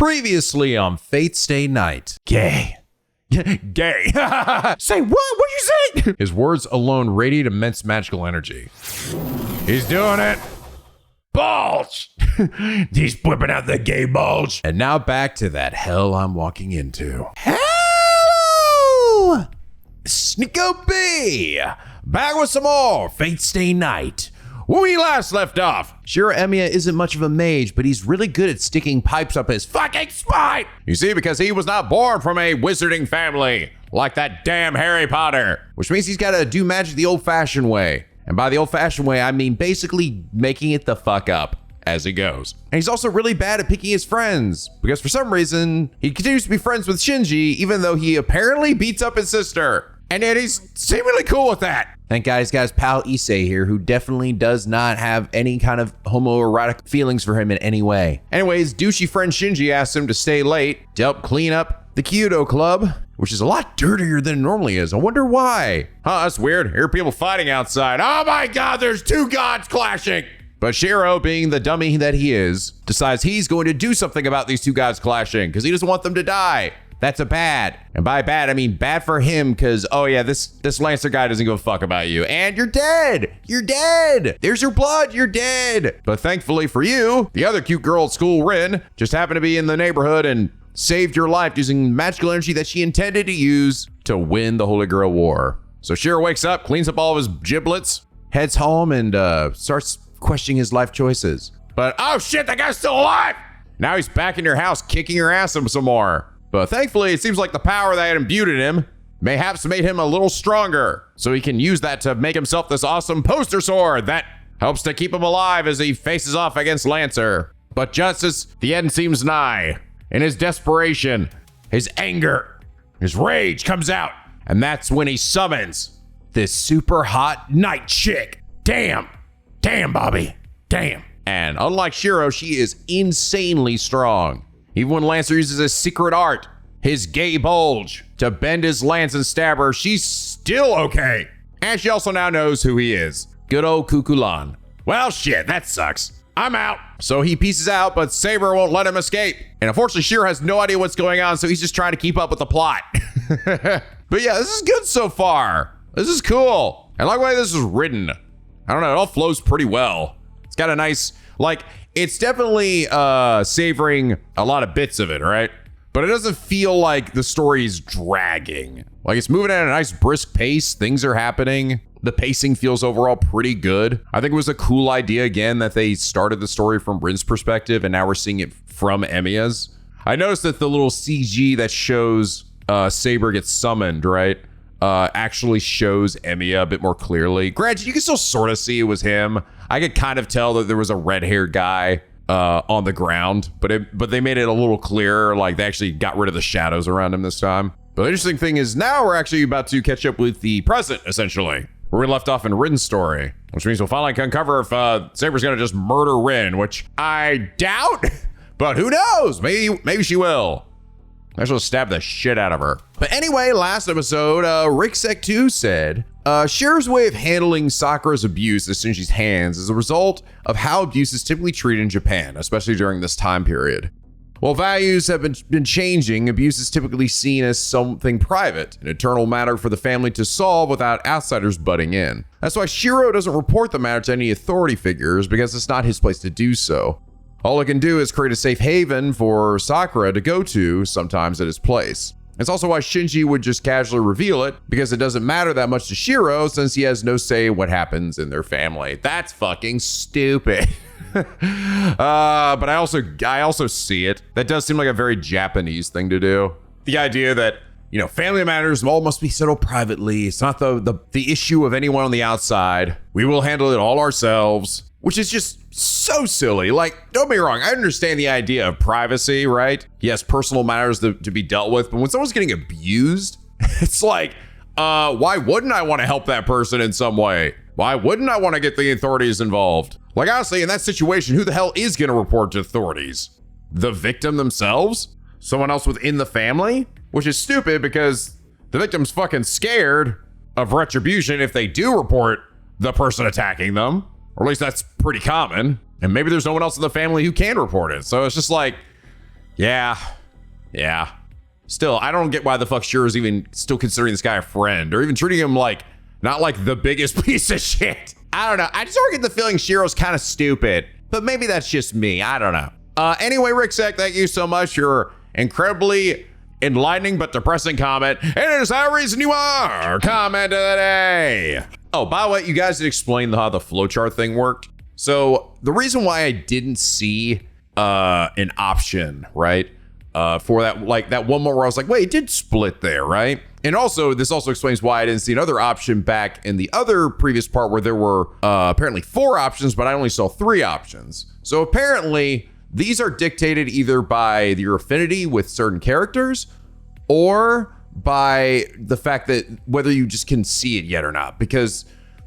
Previously on Fate Stay Night. Gay. Gay. Say what? What'd you say? His words alone radiate immense magical energy. He's doing it. Bulge. He's whipping out the gay bulge. And now back to that hell I'm walking into. Hello! NicoB! Back with some more Fate Stay Night. When we last left off, Shirou Emiya isn't much of a mage, but he's really good at sticking pipes up his fucking spine. You see, because he was not born from a wizarding family, like that damn Harry Potter, which means he's gotta do magic the old-fashioned way. And by the old-fashioned way, I mean basically making it the fuck up as he goes. And he's also really bad at picking his friends, because for some reason, he continues to be friends with Shinji, even though he apparently beats up his sister. And yet he's seemingly cool with that. Thank God he's got his pal Issei here, who definitely does not have any kind of homoerotic feelings for him in any way. Anyways, douchey friend Shinji asks him to stay late to help clean up the Kyoto Club, which is a lot dirtier than it normally is. I wonder why. Huh, that's weird. I hear people fighting outside. Oh my God, there's two gods clashing. But Shirou, being the dummy that he is, decides he's going to do something about these two gods clashing because he doesn't want them to die. That's a bad. And by bad, I mean bad for him because, oh yeah, this Lancer guy doesn't give a fuck about you. And you're dead. You're dead. There's your blood. You're dead. But thankfully for you, the other cute girl at school, Rin, just happened to be in the neighborhood and saved your life using magical energy that she intended to use to win the Holy Grail War. So Shirou wakes up, cleans up all of his giblets, heads home, and starts questioning his life choices. But, oh shit, that guy's still alive. Now he's back in your house, kicking your ass some more. But thankfully, it seems like the power that had imbued in him mayhaps made him a little stronger, so he can use that to make himself this awesome poster sword that helps to keep him alive as he faces off against Lancer. But just as the end seems nigh, in his desperation, his anger, his rage comes out, and that's when he summons this super hot night chick. Damn, Bobby, damn. And unlike Shirou, she is insanely strong. Even when Lancer uses his secret art, his gay bulge, to bend his lance and stab her, she's still okay. And she also now knows who he is. Good old Kukulan. Well, shit, that sucks. I'm out. So he pieces out, but Saber won't let him escape. And unfortunately, Shirou has no idea what's going on, so he's just trying to keep up with the plot. But yeah, this is good so far. This is cool. I like the way this is written. I don't know, it all flows pretty well. It's got a nice, it's definitely savoring a lot of bits of it, right? But it doesn't feel like the story's dragging. Like it's moving at a nice brisk pace. Things are happening. The pacing feels overall pretty good. I think it was a cool idea, again, that they started the story from Rin's perspective and now we're seeing it from Emiya's. I noticed that the little CG that shows Saber gets summoned, right? Actually shows Emiya a bit more clearly. Granted, you can still sort of see it was him. I could kind of tell that there was a red-haired guy on the ground, but they made it a little clearer, like they actually got rid of the shadows around him this time. But the interesting thing is now we're actually about to catch up with the present, essentially, where we left off in Rin's story, which means we'll finally uncover if Saber's gonna just murder Rin, which I doubt, but who knows? Maybe she will. I shall stab the shit out of her. But anyway, last episode, Riksek2 said, Shirou's way of handling Sakura's abuse at Shinji's hands is a result of how abuse is typically treated in Japan, especially during this time period. While values have been changing, abuse is typically seen as something private, an internal matter for the family to solve without outsiders butting in. That's why Shirou doesn't report the matter to any authority figures, because it's not his place to do so. All it can do is create a safe haven for Sakura to go to, sometimes at his place. It's also why Shinji would just casually reveal it, because it doesn't matter that much to Shirou since he has no say in what happens in their family. That's fucking stupid. But I also see it. That does seem like a very Japanese thing to do. The idea that, family matters all must be settled privately. It's not the issue of anyone on the outside. We will handle it all ourselves. Which is just so silly. Don't be wrong, I understand the idea of privacy, right? Yes, personal matters to be dealt with, but when someone's getting abused, it's like, why wouldn't I want to help that person in some way? Why wouldn't I want to get the authorities involved? Honestly, in that situation, who the hell is going to report to authorities? The victim themselves? Someone else within the family? Which is stupid because the victim's fucking scared of retribution if they do report the person attacking them. Or at least that's pretty common. And maybe there's no one else in the family who can report it. So it's just like, Yeah. Still, I don't get why the fuck Shirou's even still considering this guy a friend, or even treating him like, not like the biggest piece of shit. I don't know. I just sort of get the feeling Shirou's kind of stupid, but maybe that's just me. I don't know. Anyway, Ricksec, thank you so much for your incredibly enlightening but depressing comment. And it is that reason you are comment of the day. Oh, by the way, you guys did explain how the flowchart thing worked. So the reason why I didn't see an option, right? For that, like that one moment where I was like, wait, it did split there, right? And also, this also explains why I didn't see another option back in the other previous part where there were apparently 4 options, but I only saw 3 options. So apparently, these are dictated either by your affinity with certain characters or by the fact that whether you just can see it yet or not, because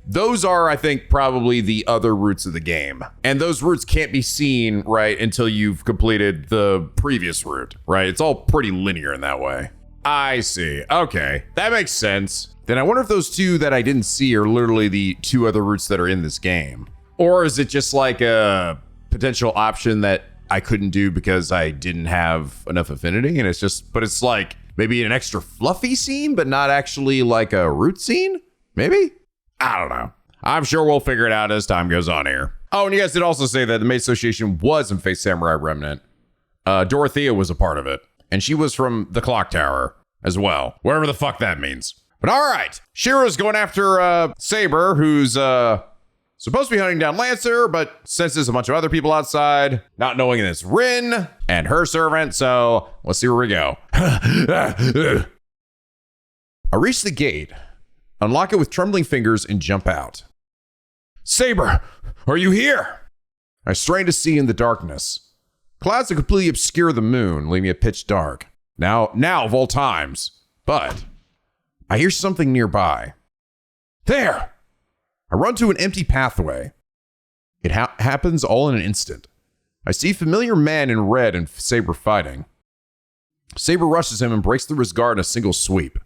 those are, I think, probably the other routes of the game. And those routes can't be seen, right, until you've completed the previous route, right? It's all pretty linear in that way. I see. Okay, that makes sense. Then I wonder if those 2 that I didn't see are literally the 2 other routes that are in this game. Or is it just like a potential option that I couldn't do because I didn't have enough affinity? And it's just, but it's like maybe an extra fluffy scene, but not actually like a route scene? Maybe? I don't know. I'm sure we'll figure it out as time goes on here. Oh, and you guys did also say that the Maid Association was in Faith Samurai Remnant. Dorothea was a part of it. And she was from the Clock Tower as well. Whatever the fuck that means. But all right. Shirou's going after Saber, who's supposed to be hunting down Lancer, but senses a bunch of other people outside, not knowing it's Rin and her servant. So let's see where we go. I reach the gate, unlock it with trembling fingers, and jump out. Saber, are you here? I strain to see in the darkness. Clouds that completely obscure the moon, leaving it pitch dark. Now of all times. But I hear something nearby. There! I run to an empty pathway. It happens all in an instant. I see familiar man in red and Saber fighting. Saber rushes him and breaks through his guard in a single sweep.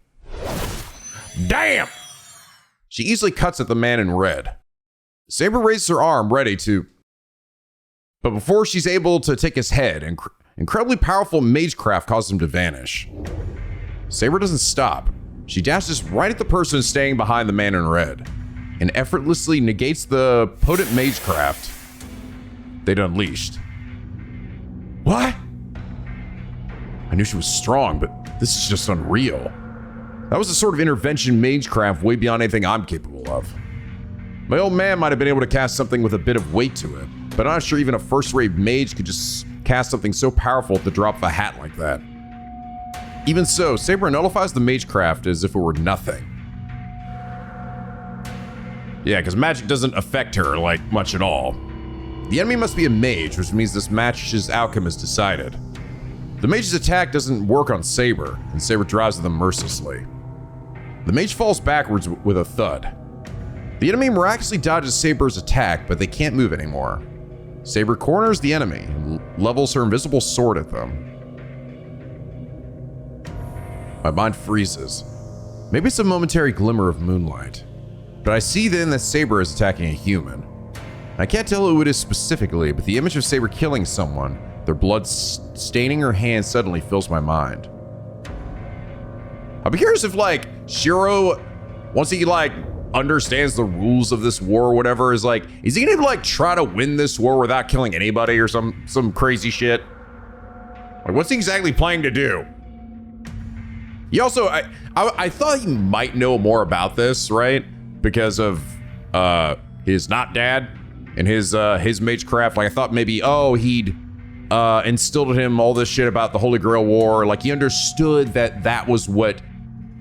Damn! She easily cuts at the man in red. Saber raises her arm, ready to... But before she's able to take his head, incredibly powerful magecraft causes him to vanish. Saber doesn't stop. She dashes right at the person staying behind the man in red and effortlessly negates the potent magecraft they'd unleashed. What? I knew she was strong, but this is just unreal. That was a sort of intervention magecraft way beyond anything I'm capable of. My old man might have been able to cast something with a bit of weight to it, but I'm not sure even a first-rate mage could just cast something so powerful at the drop of a hat like that. Even so, Saber nullifies the magecraft as if it were nothing. Yeah, because magic doesn't affect her, like, much at all. The enemy must be a mage, which means this match's outcome is decided. The mage's attack doesn't work on Saber, and Saber drives at them mercilessly. The mage falls backwards with a thud. The enemy miraculously dodges Saber's attack, but they can't move anymore. Saber corners the enemy and levels her invisible sword at them. My mind freezes. Maybe it's a momentary glimmer of moonlight, but I see then that Saber is attacking a human. I can't tell who it is specifically, but the image of Saber killing someone, their blood staining her hand, suddenly fills my mind. I'll be curious if, like, Shirou, once he, like, understands the rules of this war or whatever, is he gonna, like, try to win this war without killing anybody or some crazy shit? Like, what's he exactly planning to do? He also, I thought he might know more about this, right? Because of his not dad and his magecraft. Like, I thought maybe, he'd instilled in him all this shit about the Holy Grail War. Like, he understood that was what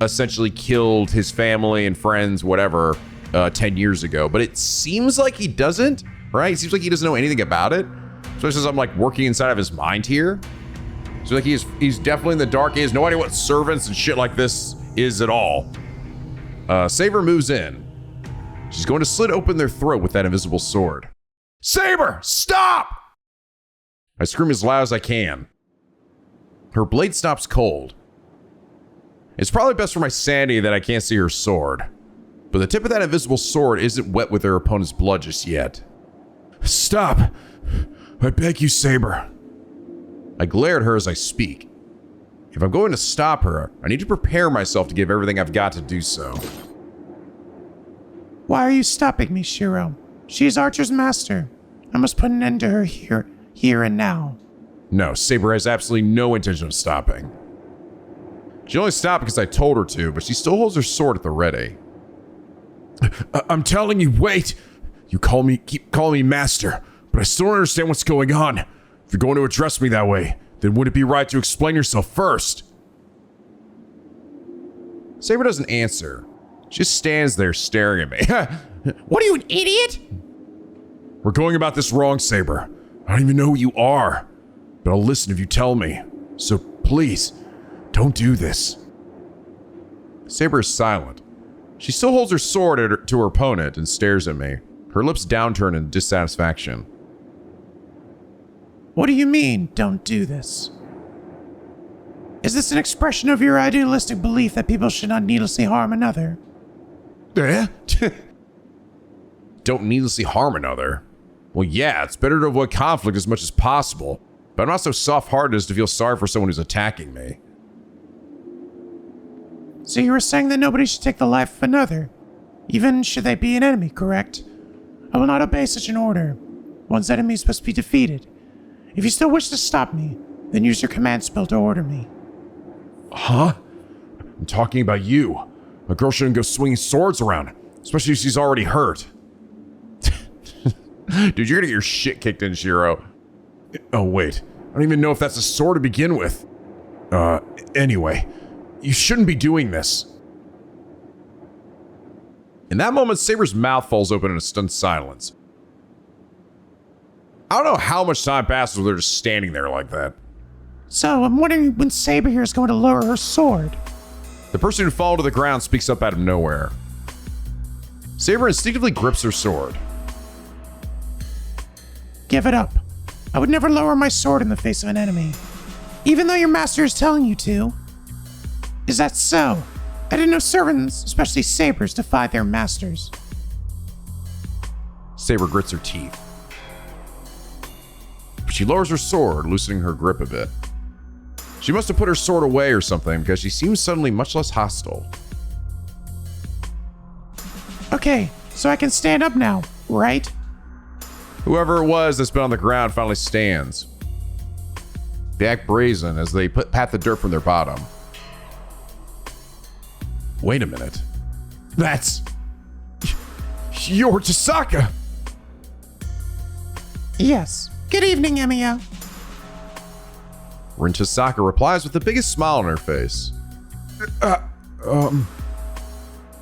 essentially killed his family and friends, whatever, 10 years ago. But it seems like he doesn't, right? It seems like he doesn't know anything about it. Especially since I'm, like, working inside of his mind here. So, like, he's definitely in the dark. He has no idea what servants and shit like this is at all. Saber moves in. She's going to slit open their throat with that invisible sword. Saber, stop! I scream as loud as I can. Her blade stops cold. It's probably best for my sanity that I can't see her sword, but the tip of that invisible sword isn't wet with her opponent's blood just yet. Stop! I beg you, Saber. I glare at her as I speak. If I'm going to stop her, I need to prepare myself to give everything I've got to do so. Why are you stopping me, Shirou? She is Archer's master. I must put an end to her here and now. No, Saber has absolutely no intention of stopping. She only stopped because I told her to, but she still holds her sword at the ready. I'm telling you, wait! You keep calling me master, but I still don't understand what's going on. If you're going to address me that way, then would it be right to explain yourself first? Saber doesn't answer. She just stands there staring at me. What are you, an idiot? We're going about this wrong, Saber. I don't even know who you are, but I'll listen if you tell me. So please, don't do this. Saber is silent. She still holds her sword to her opponent and stares at me, her lips downturned in dissatisfaction. What do you mean, don't do this? Is this an expression of your idealistic belief that people should not needlessly harm another? Don't needlessly harm another? Well, yeah, it's better to avoid conflict as much as possible, but I'm not so soft-hearted as to feel sorry for someone who's attacking me. So you were saying that nobody should take the life of another, even should they be an enemy, correct? I will not obey such an order. One's enemies must be defeated. If you still wish to stop me, then use your command spell to order me. Huh? I'm talking about you. A girl shouldn't go swinging swords around, especially if she's already hurt. Dude, you're gonna get your shit kicked in, Shirou. Oh, wait. I don't even know if that's a sword to begin with. Anyway, you shouldn't be doing this. In that moment, Saber's mouth falls open in a stunned silence. I don't know how much time passes when they're just standing there like that. So, I'm wondering when Saber here is going to lower her sword. The person who fell to the ground speaks up out of nowhere. Saber instinctively grips her sword. Give it up. I would never lower my sword in the face of an enemy, even though your master is telling you to. Is that so? I didn't know servants, especially sabers, defied their masters. Saber grits her teeth. But she lowers her sword, loosening her grip a bit. She must have put her sword away or something because she seems suddenly much less hostile. Okay, so I can stand up now, right? Whoever it was that's been on the ground finally stands. They act brazen as they pat the dirt from their bottom. Wait a minute. That's... You're Tasaka! Yes. Good evening, Emiya. Rin Tasaka replies with the biggest smile on her face.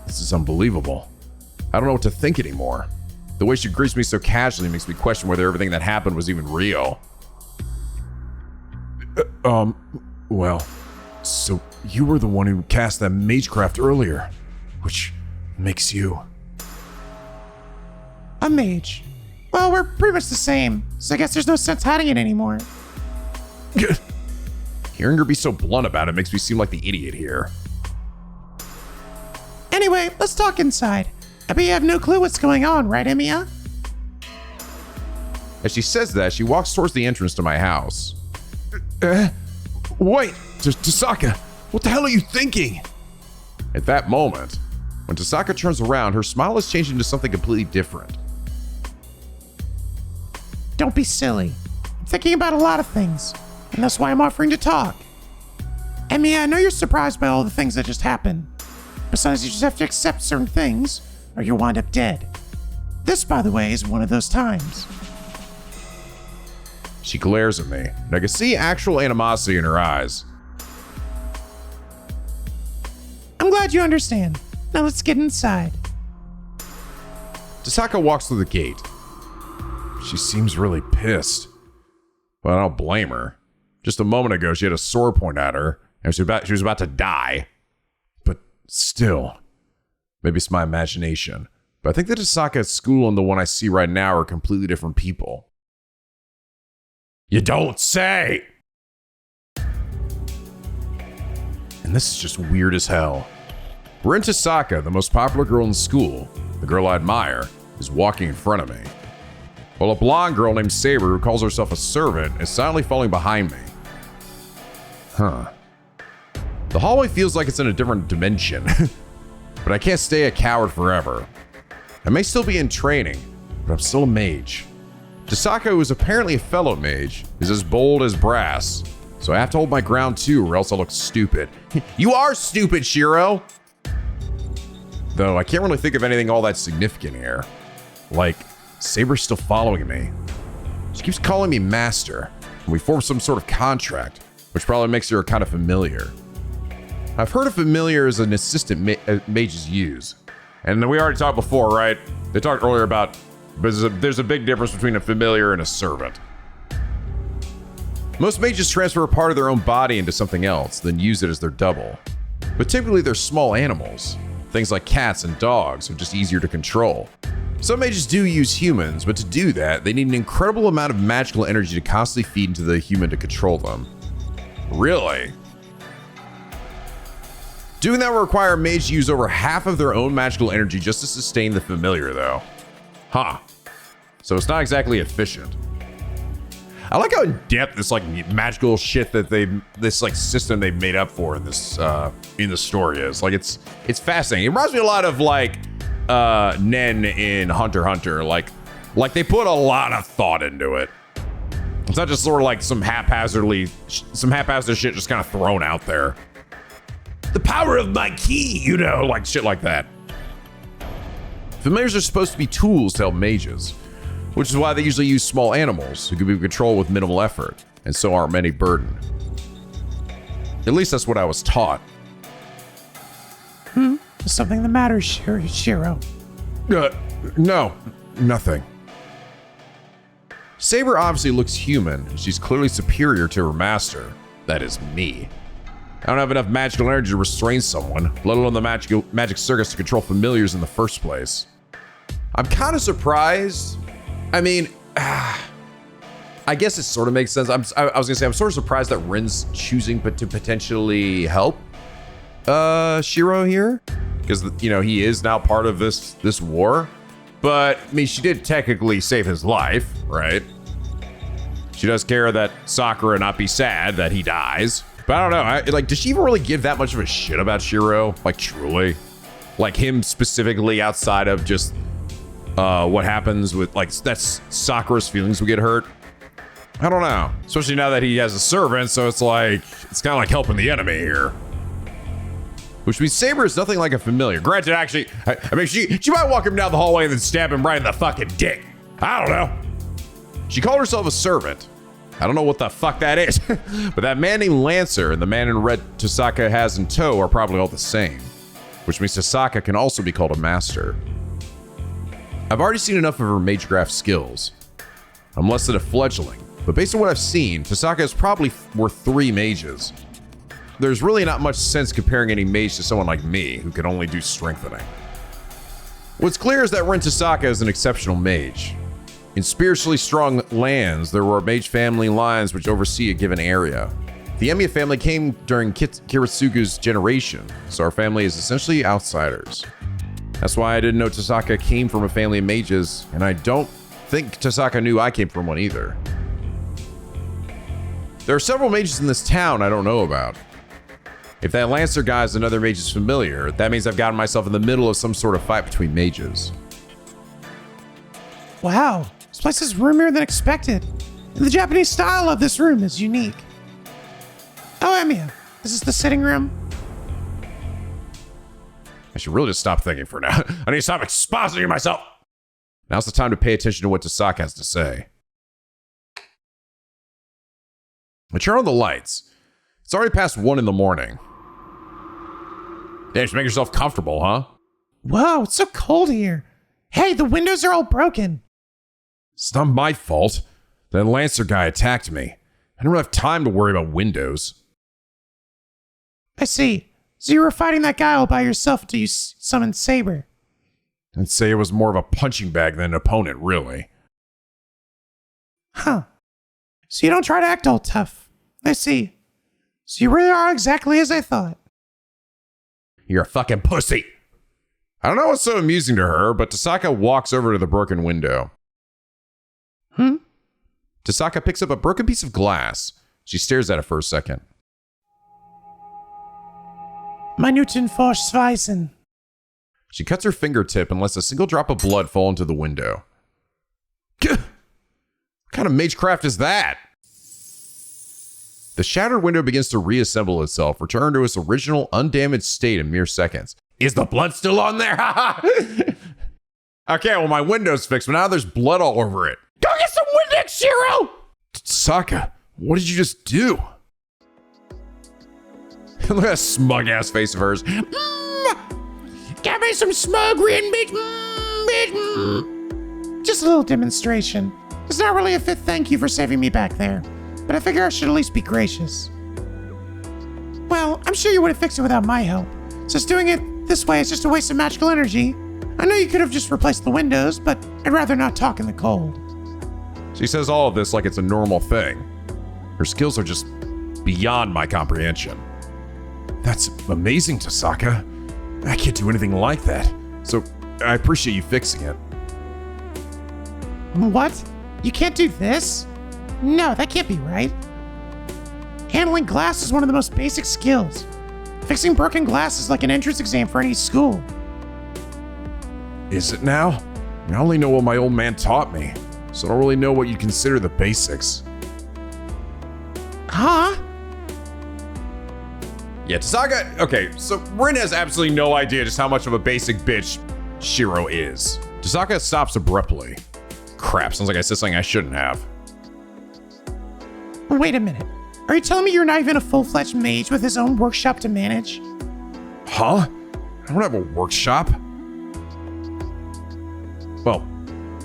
This is unbelievable. I don't know what to think anymore. The way she greets me so casually makes me question whether everything that happened was even real. Well, so you were the one who cast that magecraft earlier, which makes you... A mage. Well, we're pretty much the same, so I guess there's no sense hiding it anymore. Hearing her be so blunt about it makes me seem like the idiot here. Anyway, let's talk inside. I bet you have no clue what's going on, right, Emiya? As she says that, she walks towards the entrance to my house. Wait, Tasaka, what the hell are you thinking? At that moment, when Tasaka turns around, her smile has changed into something completely different. Don't be silly. I'm thinking about a lot of things, and that's why I'm offering to talk. Emiya, I know you're surprised by all the things that just happened, but sometimes you just have to accept certain things, or you'll wind up dead. This, by the way, is one of those times. She glares at me, and I can see actual animosity in her eyes. I'm glad you understand. Now let's get inside. Tasaka walks through the gate. She seems really pissed. But I don't blame her. Just a moment ago, she had a sword point at her, and she was about to die. But still, maybe it's my imagination. But I think the Tasaka at school and the one I see right now are completely different people. You don't say! And this is just weird as hell. Rin Tasaka, the most popular girl in school, the girl I admire, is walking in front of me. While a blonde girl named Saber, who calls herself a servant, is silently falling behind me. Huh. The hallway feels like it's in a different dimension. But I can't stay a coward forever. I may still be in training, but I'm still a mage. Tasaka, who is apparently a fellow mage, is as bold as brass. So I have to hold my ground too, or else I'll look stupid. You are stupid, Shirou! Though I can't really think of anything all that significant here. Like, Saber's still following me. She keeps calling me master, and we form some sort of contract, which probably makes her kind of familiar. I've heard of familiar as an assistant mages use. And we already talked before, right? They talked earlier about there's a big difference between a familiar and a servant. Most mages transfer a part of their own body into something else, then use it as their double. But typically they're small animals. Things like cats and dogs are just easier to control. Some mages do use humans, but to do that, they need an incredible amount of magical energy to constantly feed into the human to control them. Really? Doing that will require a mage to use over half of their own magical energy just to sustain the familiar, though. Huh. So it's not exactly efficient. I like how in depth this like magical shit that this like system they've made up for in this in the story is. Like it's fascinating. It reminds me a lot of like Nen in Hunter x Hunter. Like they put a lot of thought into it. It's not just sort of like some haphazard shit just kind of thrown out there. The power of my key, you know, like shit like that. Familiars are supposed to be tools to help mages, which is why they usually use small animals who can be controlled with minimal effort, and so aren't many burden. At least that's what I was taught. Is something the matter, Shirou? No, nothing. Saber obviously looks human, and she's clearly superior to her master. That is me. I don't have enough magical energy to restrain someone, let alone the magic circuits to control familiars in the first place. I'm kind of surprised. I mean, I guess it sort of makes sense. I was gonna say I'm sort of surprised that Rin's choosing to potentially help Shirou here, because you know he is now part of this war. But I mean, she did technically save his life, right? She does care that Sakura not be sad that he dies. But I don't know, does she even really give that much of a shit about Shirou? Like, truly? Like, him specifically outside of just what happens with, like, that's Sakura's feelings will get hurt? I don't know. Especially now that he has a servant, so it's like, it's kind of like helping the enemy here. Which means Saber is nothing like a familiar. Granted, actually, I mean, she might walk him down the hallway and then stab him right in the fucking dick. I don't know. She called herself a servant. I don't know what the fuck that is, but that man named Lancer and the man in red Tasaka has in tow are probably all the same, which means Tasaka can also be called a master. I've already seen enough of her magecraft skills. I'm less than a fledgling, but based on what I've seen, Tasaka is probably worth 3 mages. There's really not much sense comparing any mage to someone like me, who can only do strengthening. What's clear is that Rin Tasaka is an exceptional mage. In spiritually strong lands, there were mage family lines which oversee a given area. The Emiya family came during Kiritsugu's generation, so our family is essentially outsiders. That's why I didn't know Tasaka came from a family of mages, and I don't think Tasaka knew I came from one either. There are several mages in this town I don't know about. If that Lancer guy is another mage's familiar, that means I've gotten myself in the middle of some sort of fight between mages. Wow, this place is roomier than expected. And the Japanese style of this room is unique. Oh, Emiya, this is the sitting room. I should really just stop thinking for now. I need to stop expositing myself. Now's the time to pay attention to what Tasaka has to say. I turn on the lights. It's already past 1 in the morning. Yeah, just make yourself comfortable, huh? Whoa, it's so cold here. Hey, the windows are all broken. It's not my fault. That Lancer guy attacked me. I don't have time to worry about windows. I see. So you were fighting that guy all by yourself until you summoned Saber. I'd say it was more of a punching bag than an opponent, really. Huh. So you don't try to act all tough. I see. So you really are exactly as I thought. You're a fucking pussy. I don't know what's so amusing to her, but Tasaka walks over to the broken window. Tasaka picks up a broken piece of glass. She stares at it for a second. Minuten Forschweisen. She cuts her fingertip and lets a single drop of blood fall into the window. What kind of magecraft is that? The shattered window begins to reassemble itself, return to its original undamaged state in mere seconds. Is the blood still on there? Okay, well, my window's fixed, but now there's blood all over it. Go get some Windex, Shirou! Sokka, what did you just do? Look at that smug ass face of hers. Get me some smug green meat. Just a little demonstration. It's not really a fit thank you for saving me back there, but I figure I should at least be gracious. Well, I'm sure you would have fixed it without my help. Since doing it this way is just a waste of magical energy. I know you could have just replaced the windows, but I'd rather not talk in the cold. She says all of this like it's a normal thing. Her skills are just beyond my comprehension. That's amazing, Tasaka. I can't do anything like that, so I appreciate you fixing it. What? You can't do this? No, that can't be right. Handling glass is one of the most basic skills. Fixing broken glass is like an entrance exam for any school. Is it now? I only know what my old man taught me, so I don't really know what you consider the basics. Huh? Yeah, Tasaka, okay, so Rin has absolutely no idea just how much of a basic bitch Shirou is. Tasaka stops abruptly. Crap, sounds like I said something I shouldn't have. Wait a minute. Are you telling me you're not even a full-fledged mage with his own workshop to manage? Huh? I don't have a workshop.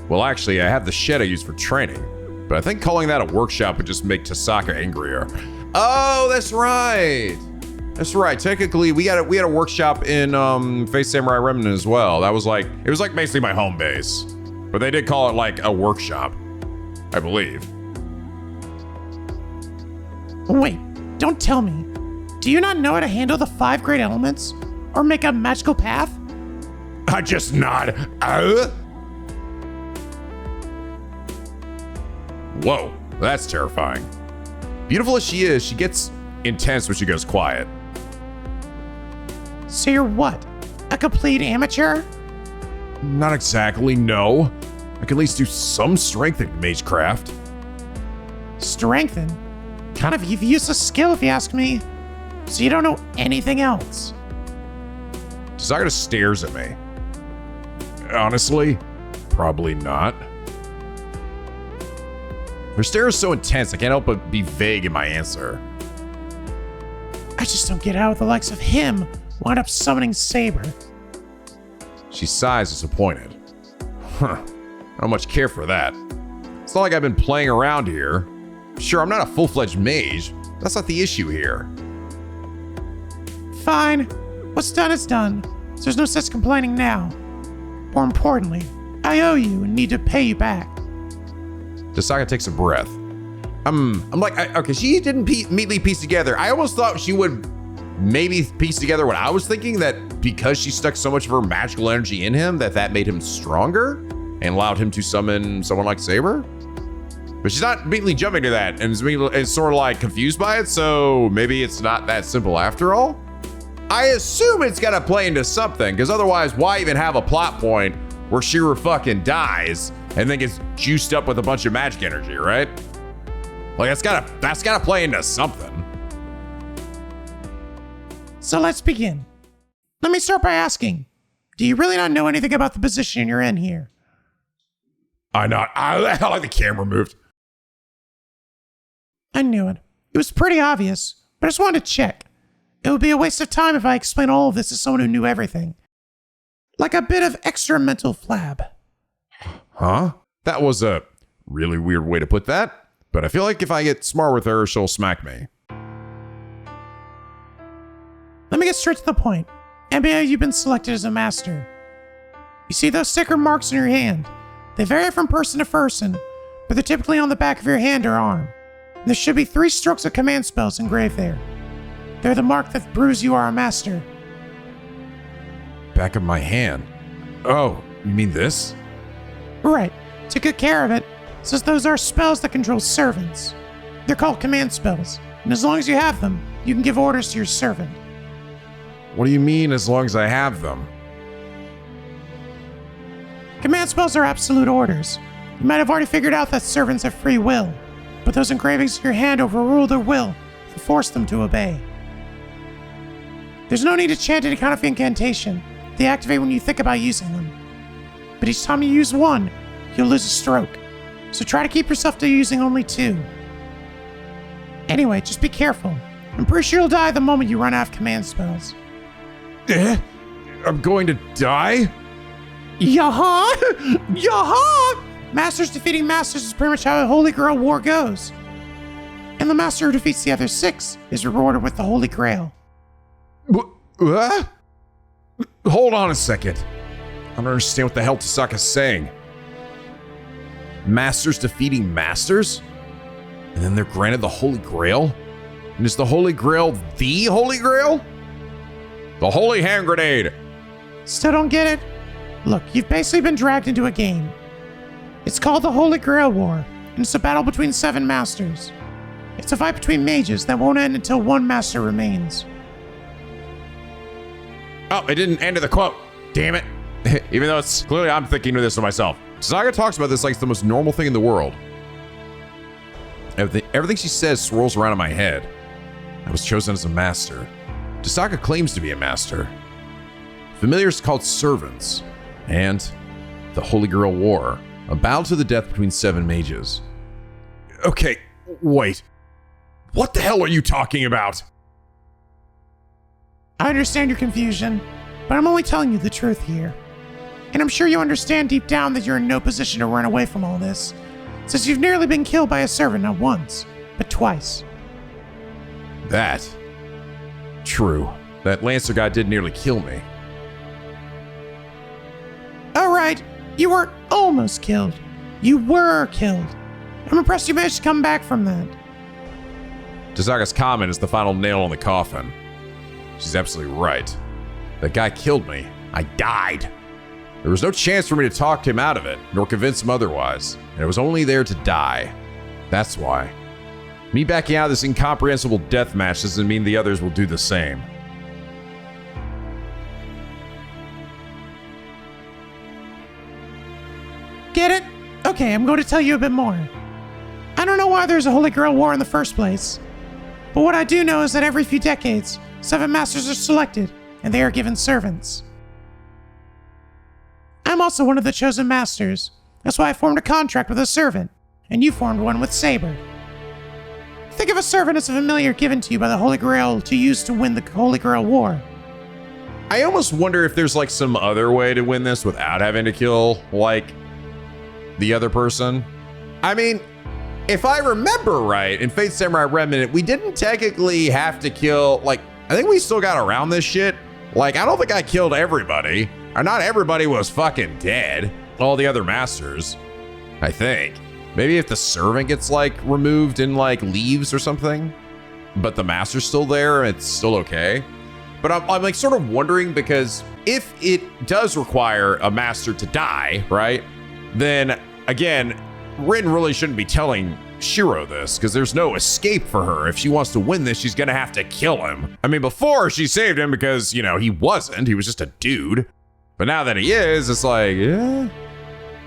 Well, actually, I have the shed I use for training, but I think calling that a workshop would just make Tasaka angrier. Oh, that's right. That's right. Technically, we had a workshop in Face Samurai Remnant as well. It was like basically my home base, but they did call it like a workshop, I believe. Wait, don't tell me. Do you not know how to handle the 5 great elements or make a magical path? I just nod. Whoa, that's terrifying. Beautiful as she is, she gets intense when she goes quiet. So you're what? A complete amateur? Not exactly, no. I can at least do some strength in magecraft. Strengthen? Kind of a useless skill if you ask me. So you don't know anything else? Tasaka stares at me. Honestly, probably not. Her stare is so intense, I can't help but be vague in my answer. I just don't get how the likes of him wound up summoning Saber. She sighs disappointed. I don't much care for that. It's not like I've been playing around here. Sure, I'm not a full-fledged mage. That's not the issue here. Fine. What's done is done. So there's no sense complaining now. More importantly, I owe you and need to pay you back. Tasaka takes a breath. I'm like, okay, she didn't immediately piece together. I almost thought she would maybe piece together what I was thinking, that because she stuck so much of her magical energy in him, that made him stronger and allowed him to summon someone like Saber. But she's not immediately jumping to that and is sort of like confused by it, so maybe it's not that simple after all. I assume it's gotta play into something, because otherwise, why even have a plot point where Shirou fucking dies and then gets juiced up with a bunch of magic energy, right? Like that's gotta play into something. So let's begin. Let me start by asking, do you really not know anything about the position you're in here? I like the camera moved. I knew it. It was pretty obvious, but I just wanted to check. It would be a waste of time if I explained all of this to someone who knew everything. Like a bit of extra mental flab. Huh? That was a really weird way to put that, but I feel like if I get smart with her, she'll smack me. Let me get straight to the point. Emiya, you've been selected as a master. You see those sacred marks in your hand? They vary from person to person, but they're typically on the back of your hand or arm. There should be 3 strokes of command spells engraved there. They're the mark that proves you are a master. Back of my hand? Oh, you mean this? Right. Took good care of it, since those are spells that control servants. They're called command spells, and as long as you have them, you can give orders to your servant. What do you mean, as long as I have them? Command spells are absolute orders. You might have already figured out that servants have free will, but those engravings in your hand overrule their will to force them to obey. There's no need to chant any kind of incantation. They activate when you think about using them. But each time you use one, you'll lose a stroke. So try to keep yourself to using only 2. Anyway, just be careful. I'm pretty sure you'll die the moment you run out of command spells. I'm going to die? Yaha! Yaha! Masters defeating masters is pretty much how a Holy Grail War goes. And the master who defeats the other 6 is rewarded with the Holy Grail. What? Hold on a second. I don't understand what the hell Tasaka's saying. Masters defeating masters? And then they're granted the Holy Grail? And is the Holy Grail the Holy Grail? The Holy Hand Grenade! Still don't get it? Look, you've basically been dragged into a game. It's called the Holy Grail War, and it's a battle between 7 masters. It's a fight between mages that won't end until 1 master remains. Oh, it didn't end of the quote. Damn it. Even though it's clearly I'm thinking of this to myself. Tasaka talks about this like it's the most normal thing in the world. Everything she says swirls around in my head. I was chosen as a master. Tasaka claims to be a master. Familiars called servants. And the Holy Grail War. A battle to the death between 7 mages. Okay, wait. What the hell are you talking about? I understand your confusion, but I'm only telling you the truth here. And I'm sure you understand deep down that you're in no position to run away from all this, since you've nearly been killed by a servant not once, but twice. That. True. That Lancer guy did nearly kill me. Alright, you were almost killed. You were killed. I'm impressed you managed to come back from that. Tasaka's comment is the final nail on the coffin. She's absolutely right. That guy killed me. I died. There was no chance for me to talk him out of it, nor convince him otherwise, and I was only there to die. That's why. Me backing out of this incomprehensible death match doesn't mean the others will do the same. Get it? Okay, I'm going to tell you a bit more. I don't know why there's a Holy Grail War in the first place, but what I do know is that every few decades, 7 masters are selected, and they are given servants. I'm also one of the chosen masters. That's why I formed a contract with a servant, and you formed one with Saber. Think of a servant as a familiar given to you by the Holy Grail to use to win the Holy Grail War. I almost wonder if there's like some other way to win this without having to kill, like, the other person. I mean, if I remember right, in Fate Samurai Remnant, we didn't technically have to kill, like, I think we still got around this shit. Like, I don't think I killed everybody. Or not everybody was fucking dead. All the other masters, I think. Maybe if the servant gets, like, removed and, like, leaves or something, but the master's still there, it's still okay. But I'm like, sort of wondering, because if it does require a master to die, right, then, again, Rin really shouldn't be telling Shirou this, because there's no escape for her. If she wants to win this, she's gonna have to kill him. I mean, before she saved him because, you know, he was just a dude. But now that he is, it's like, yeah.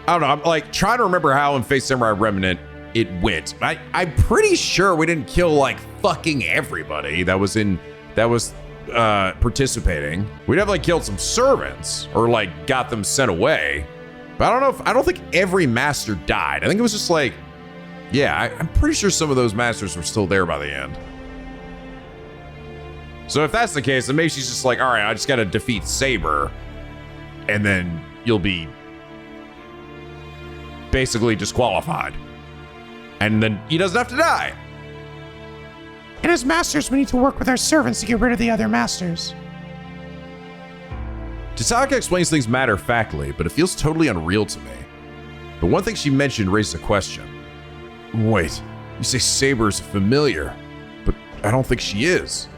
I don't know, I'm like trying to remember how in Fate Samurai Remnant it went. I'm pretty sure we didn't kill like fucking everybody that was participating. We'd have like killed some servants or like got them sent away. But I don't think every master died. I think it was just like, yeah, I'm pretty sure some of those masters were still there by the end. So if that's the case, then maybe she's just like, all right, I just gotta defeat Saber, and then you'll be basically disqualified. And then he doesn't have to die. And as masters, we need to work with our servants to get rid of the other masters. Tasaka explains things matter-of-factly, but it feels totally unreal to me. But one thing she mentioned raises a question. Wait, you say Saber's a familiar, but I don't think she is.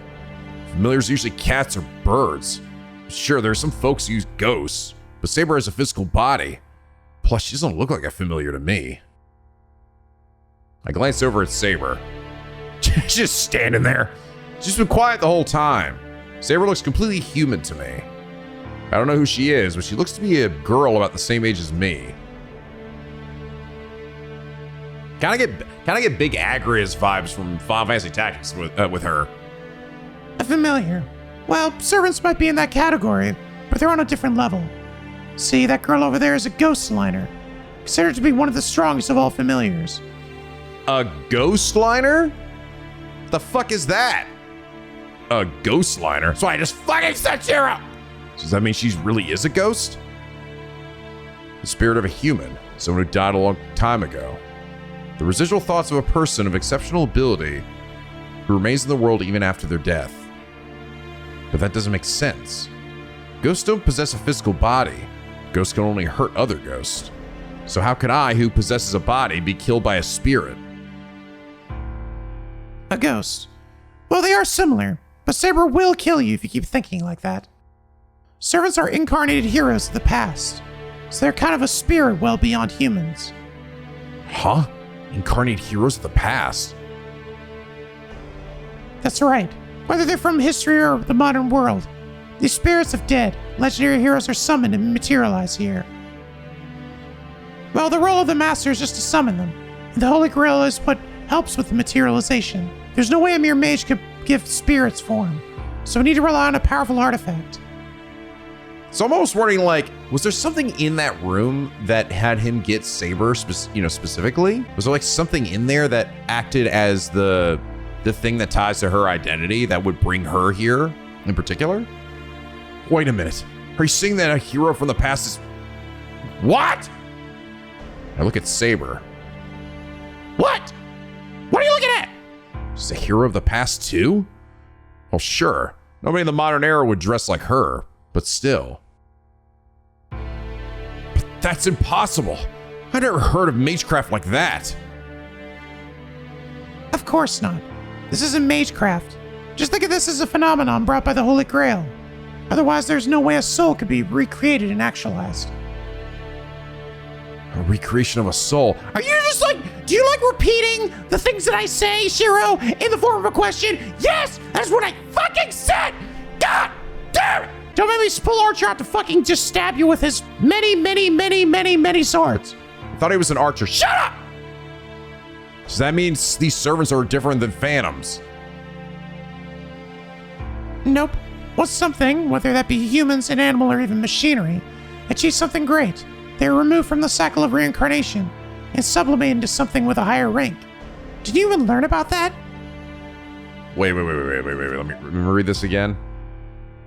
Familiars are usually cats or birds. Sure, there are some folks who use ghosts, but Saber has a physical body. Plus, she doesn't look like a familiar to me. I glance over at Saber. She's just standing there. She's been quiet the whole time. Saber looks completely human to me. I don't know who she is, but she looks to be a girl about the same age as me. Kind of get big Agrias vibes from Final Fantasy Tactics with her. A familiar. Well, servants might be in that category, but they're on a different level. See, that girl over there is a ghost liner, considered to be one of the strongest of all familiars. A ghost liner? The fuck is that? A ghost liner? So I just fucking said Shirou! Does that mean she really is a ghost? The spirit of a human, someone who died a long time ago. The residual thoughts of a person of exceptional ability who remains in the world even after their death. But that doesn't make sense. Ghosts don't possess a physical body. Ghosts can only hurt other ghosts. So how could I, who possesses a body, be killed by a spirit? A ghost. Well, they are similar, but Saber will kill you if you keep thinking like that. Servants are incarnated heroes of the past, so they're kind of a spirit well beyond humans. Huh? Incarnate heroes of the past? That's right. Whether they're from history or the modern world, these spirits of dead, legendary heroes are summoned and materialize here. Well, the role of the master is just to summon them, and the Holy Grail is what helps with the materialization. There's no way a mere mage could give spirits form, so we need to rely on a powerful artifact. So I'm almost wondering, like, was there something in that room that had him get Saber, specifically? Was there like something in there that acted as the thing that ties to her identity that would bring her here in particular? Wait a minute. Are you saying that a hero from the past is... What? I look at Saber. What? What are you looking at? She's a hero of the past too? Well, sure. Nobody in the modern era would dress like her, but still. But that's impossible. I never heard of magecraft like that. Of course not. This isn't magecraft. Just think of this as a phenomenon brought by the Holy Grail. Otherwise, there's no way a soul could be recreated and actualized. A recreation of a soul? Are you just like, do you like repeating the things that I say, Shirou, in the form of a question? Yes, that's what I fucking said! God damn it! Don't make me pull Archer out to fucking just stab you with his many swords. I thought he was an archer. Shut up! Does that mean these servants are different than phantoms? Nope. Once something, whether that be humans, an animal, or even machinery, achieves something great, they are removed from the cycle of reincarnation and sublimated into something with a higher rank. Did you even learn about that? Wait. Let me read this again.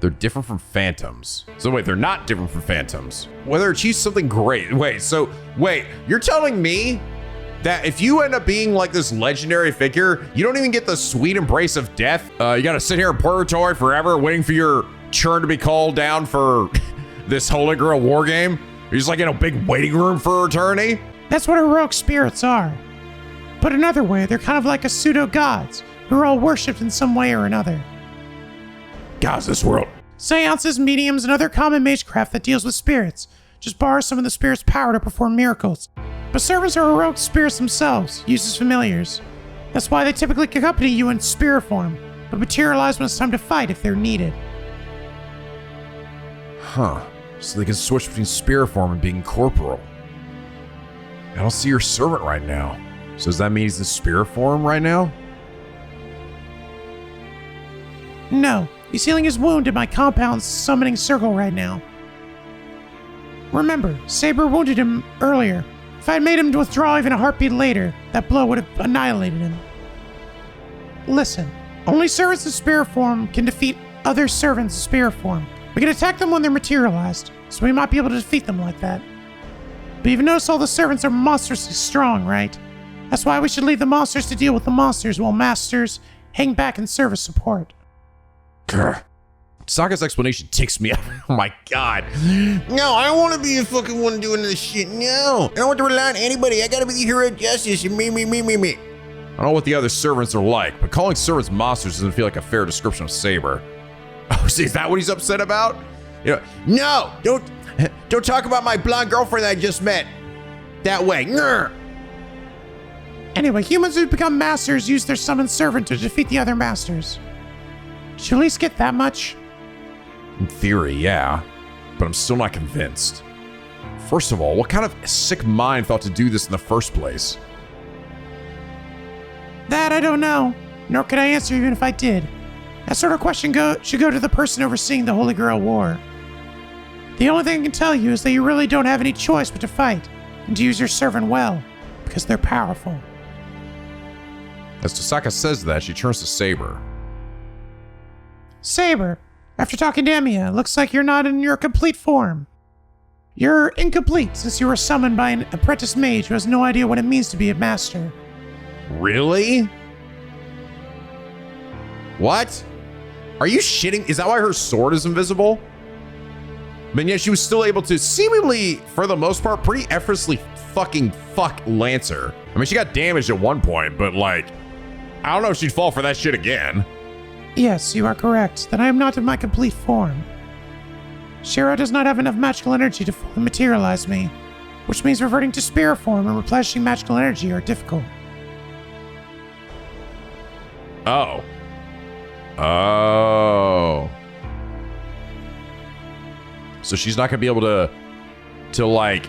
They're different from phantoms. So wait, they're not different from phantoms. Whether it achieves something great. Wait, you're telling me that if you end up being like this legendary figure, you don't even get the sweet embrace of death? You gotta sit here in purgatory forever waiting for your turn to be called down for this Holy Grail War game? You're just like in a big waiting room for eternity? That's what heroic spirits are. Put another way, they're kind of like a pseudo-gods who are all worshipped in some way or another. Gods this world. Seances, mediums, and other common magecraft that deals with spirits just borrow some of the spirit's power to perform miracles. But servants are heroic spirits themselves, used as familiars. That's why they typically accompany you in spirit form, but materialize when it's time to fight if they're needed. Huh. So they can switch between spirit form and being corporal. I don't see your servant right now. So does that mean he's in spirit form right now? No, he's healing his wound in my compound's summoning circle right now. Remember, Saber wounded him earlier. If I had made him withdraw even a heartbeat later, that blow would have annihilated him. Listen, only servants in spirit form can defeat other servants in spirit form. We can attack them when they're materialized, so we might be able to defeat them like that. But you've noticed all the servants are monstrously strong, right? That's why we should leave the monsters to deal with the monsters while masters hang back and serve as support. Grr. Saga's explanation ticks me off. Oh my god. No, I don't want to be the fucking one doing this shit. No. I don't want to rely on anybody. I gotta be the hero of justice. And me. I don't know what the other servants are like, but calling servants monsters doesn't feel like a fair description of Saber. Oh, see, is that what he's upset about? You know, no, don't talk about my blonde girlfriend I just met that way. Grr. Anyway, humans who become masters use their summoned servant to defeat the other masters. Did you at least get that much? In theory, yeah. But I'm still not convinced. First of all, what kind of sick mind thought to do this in the first place? That I don't know. Nor could I answer even if I did. That sort of question should go to the person overseeing the Holy Grail War. The only thing I can tell you is that you really don't have any choice but to fight, and to use your servant well, because they're powerful. As Tasaka says that, she turns to Saber. Saber, after talking to Emiya, it looks like you're not in your complete form. You're incomplete since you were summoned by an apprentice mage who has no idea what it means to be a master. Really? What? Are you shitting? Is that why her sword is invisible? But yet she was still able to seemingly, for the most part, pretty effortlessly fucking fuck Lancer. I mean, she got damaged at one point, but like, I don't know if she'd fall for that shit again. Yes, you are correct, that I am not in my complete form. Shirou does not have enough magical energy to fully materialize me, which means reverting to spirit form and replenishing magical energy are difficult. Oh. Oh. So she's not gonna be able to like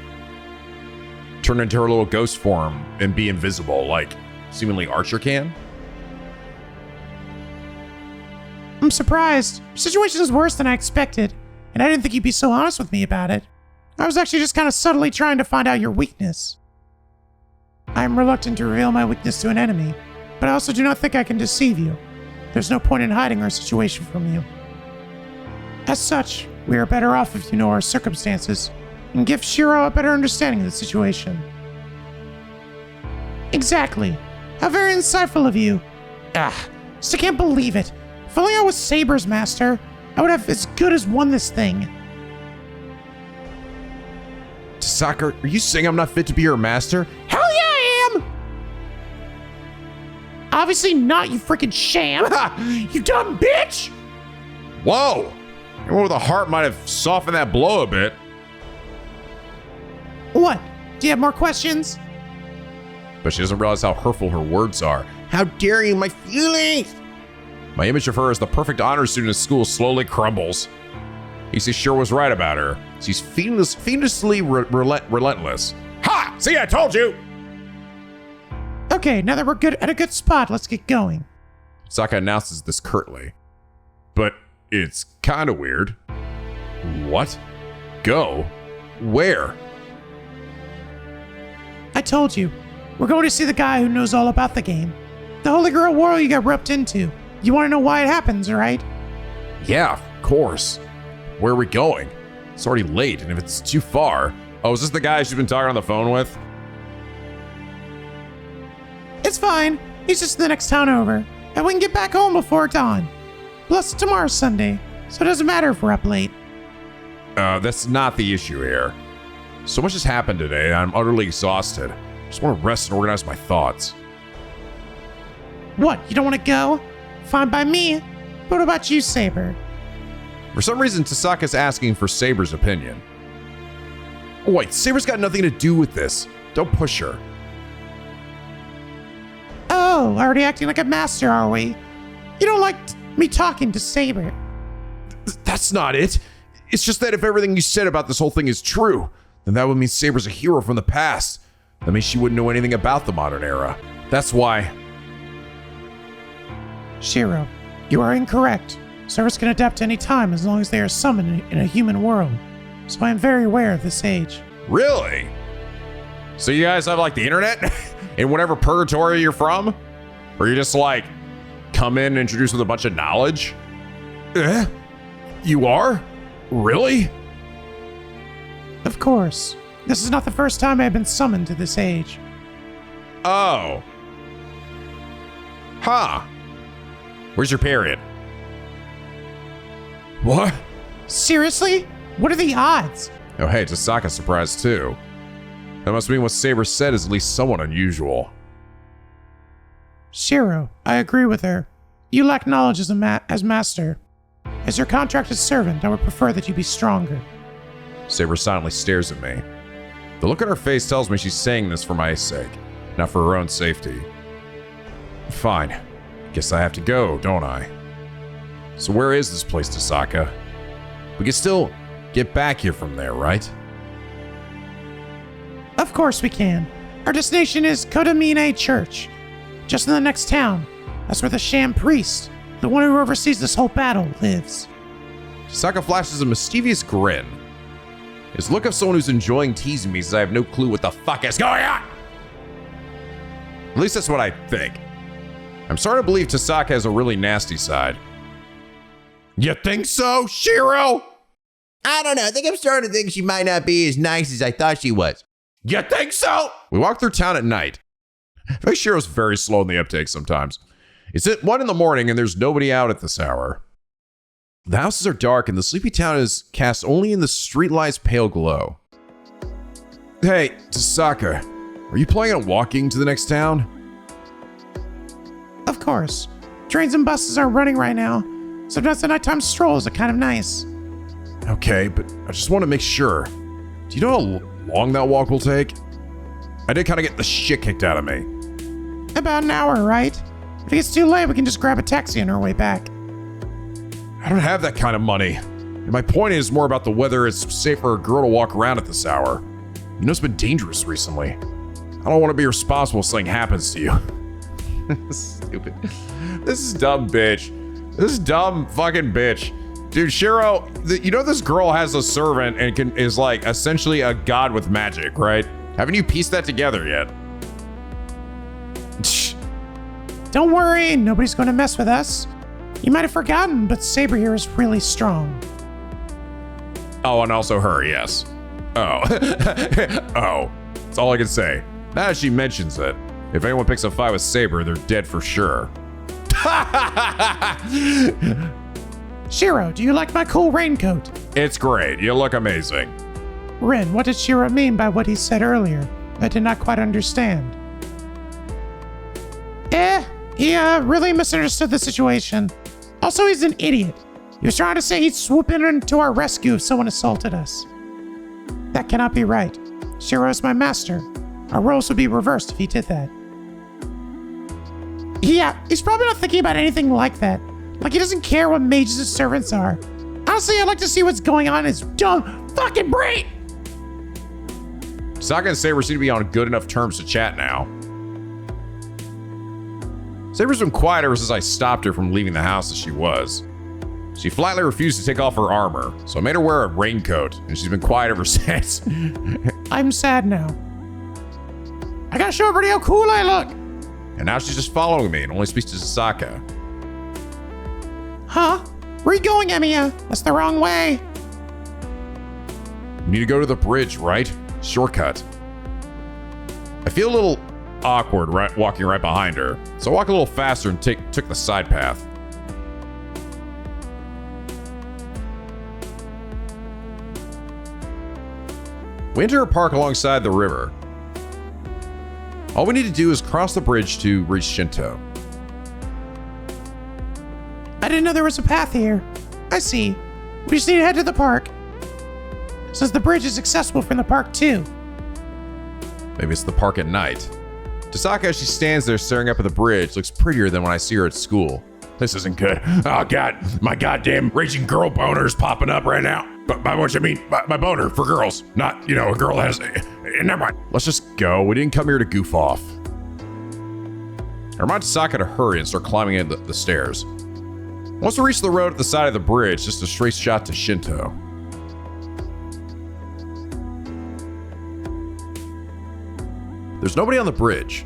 turn into her little ghost form and be invisible like seemingly Archer can? I'm surprised. Your situation is worse than I expected, and I didn't think you'd be so honest with me about it. I was actually just kind of subtly trying to find out your weakness. I am reluctant to reveal my weakness to an enemy, but I also do not think I can deceive you. There's no point in hiding our situation from you. As such, we are better off if you know our circumstances and give Shirou a better understanding of the situation. Exactly. How very insightful of you. Just I can't believe it. If only I was Saber's master, I would have as good as won this thing. Tasaka, are you saying I'm not fit to be your master? Hell yeah, I am! Obviously not, you freaking sham! You dumb bitch! Whoa! Anyone with a heart might have softened that blow a bit. What? Do you have more questions? But she doesn't realize how hurtful her words are. How dare you, my feelings! My image of her as the perfect honor student at school slowly crumbles. He says Shirou was right about her. She's fiendishly relentless. Ha! See, I told you! Okay, now that we're good at a good spot, let's get going. Saka announces this curtly. But it's kind of weird. What? Go? Where? I told you. We're going to see the guy who knows all about the game. The Holy Grail War you got roped into. You want to know why it happens, right? Yeah, of course. Where are we going? It's already late, and if it's too far... Oh, is this the guy she's been talking on the phone with? It's fine. He's just the next town over. And we can get back home before dawn. Plus, tomorrow's Sunday, so it doesn't matter if we're up late. That's not the issue here. So much has happened today, and I'm utterly exhausted. I just want to rest and organize my thoughts. What, you don't want to go? Fine by me. What about you, Saber? For some reason, Tasaka's asking for Saber's opinion. Oh, wait, Saber's got nothing to do with this. Don't push her. Oh, already acting like a master, are we? You don't like me talking to Saber. That's not it. It's just that if everything you said about this whole thing is true, then that would mean Saber's a hero from the past. That means she wouldn't know anything about the modern era. That's why... Shirou, you are incorrect. Servers can adapt any time as long as they are summoned in a human world. So I am very aware of this age. Really? So you guys have like the internet in whatever purgatory you're from? Or you just like come in and introduce with a bunch of knowledge? You are? Really? Of course. This is not the first time I have been summoned to this age. Oh. Huh. Where's your period? What? Seriously? What are the odds? Oh hey, Tasaka's surprised too. That must mean what Saber said is at least somewhat unusual. Shirou, I agree with her. You lack knowledge as master. As your contracted servant, I would prefer that you be stronger. Saber silently stares at me. The look on her face tells me she's saying this for my sake, not for her own safety. Fine. Guess I have to go, don't I? So where is this place, Tasaka? We can still get back here from there, right? Of course we can. Our destination is Kodamine Church, just in the next town. That's where the sham priest, the one who oversees this whole battle, lives. Tasaka flashes a mischievous grin. His look of someone who's enjoying teasing me, says I have no clue what the fuck is going on. At least that's what I think. I'm starting to believe Tasaka has a really nasty side. You think so, Shirou? I don't know. I think I'm starting to think she might not be as nice as I thought she was. You think so? We walk through town at night. I think Shirou's very slow in the uptake sometimes. It's at 1 a.m. and there's nobody out at this hour. The houses are dark and the sleepy town is cast only in the streetlight's pale glow. Hey, Tasaka, are you planning on walking to the next town? Of course. Trains and buses aren't running right now. Sometimes the nighttime strolls are kind of nice. Okay, but I just want to make sure. Do you know how long that walk will take? I did kind of get the shit kicked out of me. About an hour, right? If it gets too late, we can just grab a taxi on our way back. I don't have that kind of money. And my point is more about the whether it's safe for a girl to walk around at this hour. You know it's been dangerous recently. I don't want to be responsible if something happens to you. Stupid. This is dumb bitch. This is dumb fucking bitch. Dude, Shirou, you know this girl has a servant and is like essentially a god with magic, right? Haven't you pieced that together yet? Don't worry, nobody's going to mess with us. You might have forgotten, but Saber here is really strong. Oh, and also her, yes. Oh. Oh. That's all I can say. Now that she mentions it, if anyone picks a fight with Saber, they're dead for sure. Shirou, do you like my cool raincoat? It's great. You look amazing. Rin, what did Shirou mean by what he said earlier? I did not quite understand. He really misunderstood the situation. Also, he's an idiot. He was trying to say he'd swoop in to our rescue if someone assaulted us. That cannot be right. Shirou is my master. Our roles would be reversed if he did that. Yeah, he's probably not thinking about anything like that. Like he doesn't care what mages his servants are. Honestly, I'd like to see what's going on in his dumb fucking brain! Sokka and Saber seem to be on good enough terms to chat now. Saber's been quiet ever since I stopped her from leaving the house as she was. She flatly refused to take off her armor, so I made her wear a raincoat, and she's been quiet ever since. I'm sad now. I gotta show everybody how cool I look! And now she's just following me and only speaks to Sokka. Huh? Where are you going, Emiya? That's the wrong way. You need to go to the bridge, right? Shortcut. I feel a little awkward walking right behind her, so I walk a little faster and took the side path. We enter a park alongside the river. All we need to do is cross the bridge to reach Shinto. I didn't know there was a path here. I see. We just need to head to the park. Since the bridge is accessible from the park too. Maybe it's the park at night. Tasaka, as she stands there staring up at the bridge, looks prettier than when I see her at school. This isn't good. Oh god, my goddamn raging girl boner's popping up right now. But by which I mean my boner for girls, not, you know, a girl has. Never mind. Let's just go. We didn't come here to goof off. I remind Tasaka to hurry and start climbing in the stairs. Once we reach the road at the side of the bridge, just a straight shot to Shinto. There's nobody on the bridge.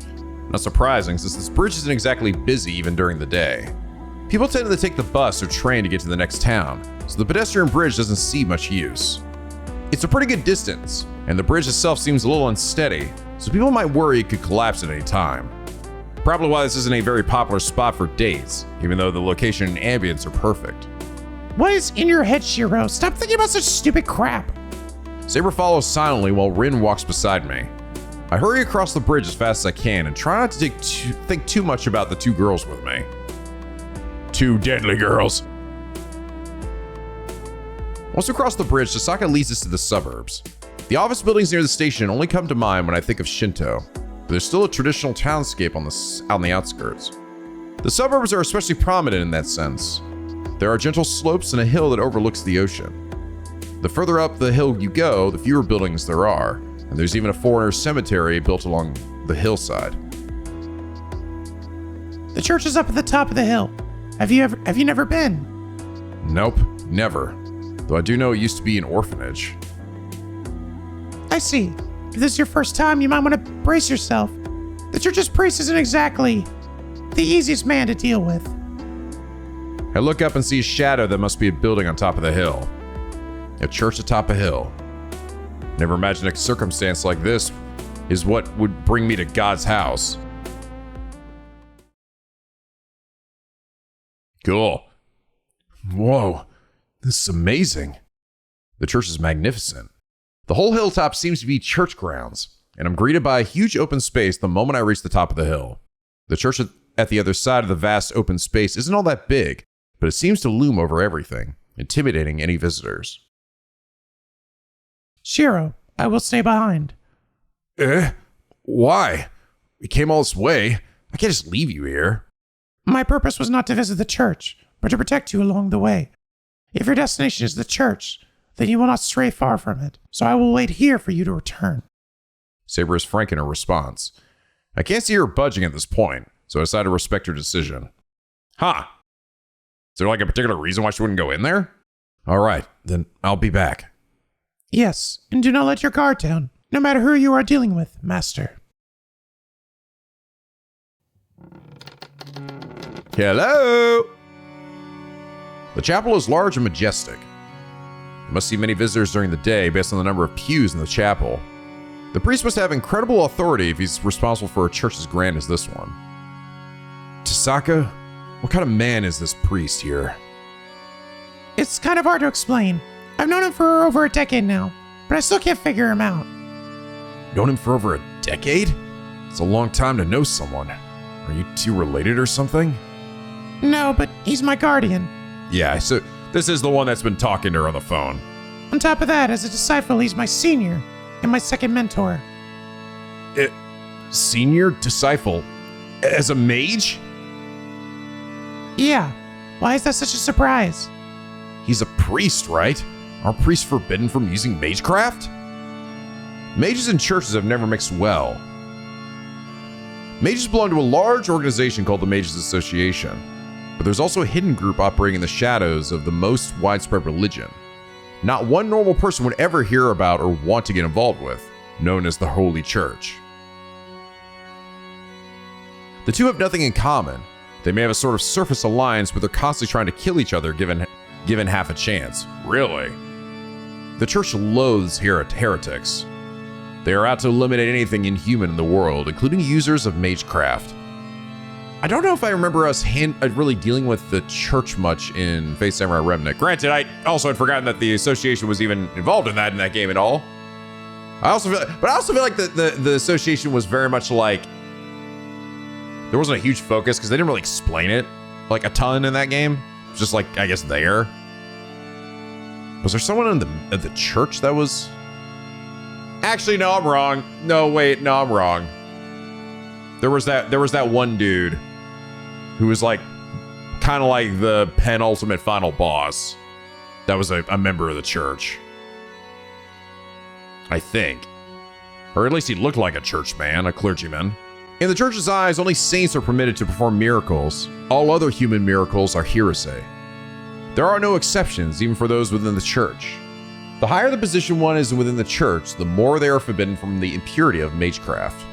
Not surprising, since this bridge isn't exactly busy even during the day. People tend to take the bus or train to get to the next town, so the pedestrian bridge doesn't see much use. It's a pretty good distance, and the bridge itself seems a little unsteady, so people might worry it could collapse at any time. Probably why this isn't a very popular spot for dates, even though the location and ambience are perfect. What is in your head, Shirou? Stop thinking about such stupid crap. Saber follows silently while Rin walks beside me. I hurry across the bridge as fast as I can and try not to think too much about the two girls with me. Two deadly girls. Once we cross the bridge, Tasaka leads us to the suburbs. The office buildings near the station only come to mind when I think of Shinto, but there's still a traditional townscape on the outskirts. The suburbs are especially prominent in that sense. There are gentle slopes and a hill that overlooks the ocean. The further up the hill you go, the fewer buildings there are, and there's even a foreigner's cemetery built along the hillside. The church is up at the top of the hill. Have you never been? Nope, never. Though I do know it used to be an orphanage. I see. If this is your first time, you might want to brace yourself. The church's priest isn't exactly the easiest man to deal with. I look up and see a shadow that must be a building on top of the hill. A church atop a hill. Never imagined a circumstance like this is what would bring me to God's house. Cool. Whoa, this is amazing. The church is magnificent. The whole hilltop seems to be church grounds, and I'm greeted by a huge open space the moment I reach the top of the hill. The church at the other side of the vast open space isn't all that big, but it seems to loom over everything, intimidating any visitors. Shirou, I will stay behind. Why? We came all this way. I can't just leave you here. My purpose was not to visit the church, but to protect you along the way. If your destination is the church, then you will not stray far from it, so I will wait here for you to return. Saber is frank in her response. I can't see her budging at this point, so I decide to respect her decision. Huh. Is there like a particular reason why she wouldn't go in there? All right, then I'll be back. Yes, and do not let your guard down, no matter who you are dealing with, Master. Hello! The chapel is large and majestic. You must see many visitors during the day based on the number of pews in the chapel. The priest must have incredible authority if he's responsible for a church as grand as this one. Tasaka, what kind of man is this priest here? It's kind of hard to explain. I've known him for over a decade now, but I still can't figure him out. Known him for over a decade? It's a long time to know someone. Are you two related or something? No, but he's my guardian. Yeah, so this is the one that's been talking to her on the phone. On top of that, as a disciple, he's my senior and my second mentor. Senior disciple? As a mage? Yeah. Why is that such a surprise? He's a priest, right? Aren't priests forbidden from using magecraft? Mages and churches have never mixed well. Mages belong to a large organization called the Mages Association, but there's also a hidden group operating in the shadows of the most widespread religion. Not one normal person would ever hear about or want to get involved with, known as the Holy Church. The two have nothing in common. They may have a sort of surface alliance, but they're constantly trying to kill each other given half a chance. Really? The church loathes heretics. They are out to eliminate anything inhuman in the world, including users of magecraft. I don't know if I remember us really dealing with the church much in Fate Samurai Remnant. Granted, I also had forgotten that the association was even involved in that game at all. I also feel like the association was very much like, there wasn't a huge focus because they didn't really explain it like a ton in that game. It was just like, I guess there. Was there someone in the church that was? Actually, no, I'm wrong. No, wait, no, I'm wrong. There was that one dude who was like kind of like the penultimate final boss. That was a member of the church. I think. Or at least he looked like a churchman, a clergyman. In the church's eyes, only saints are permitted to perform miracles. All other human miracles are heresy. There are no exceptions, even for those within the church. The higher the position one is within the church, the more they are forbidden from the impurity of magecraft.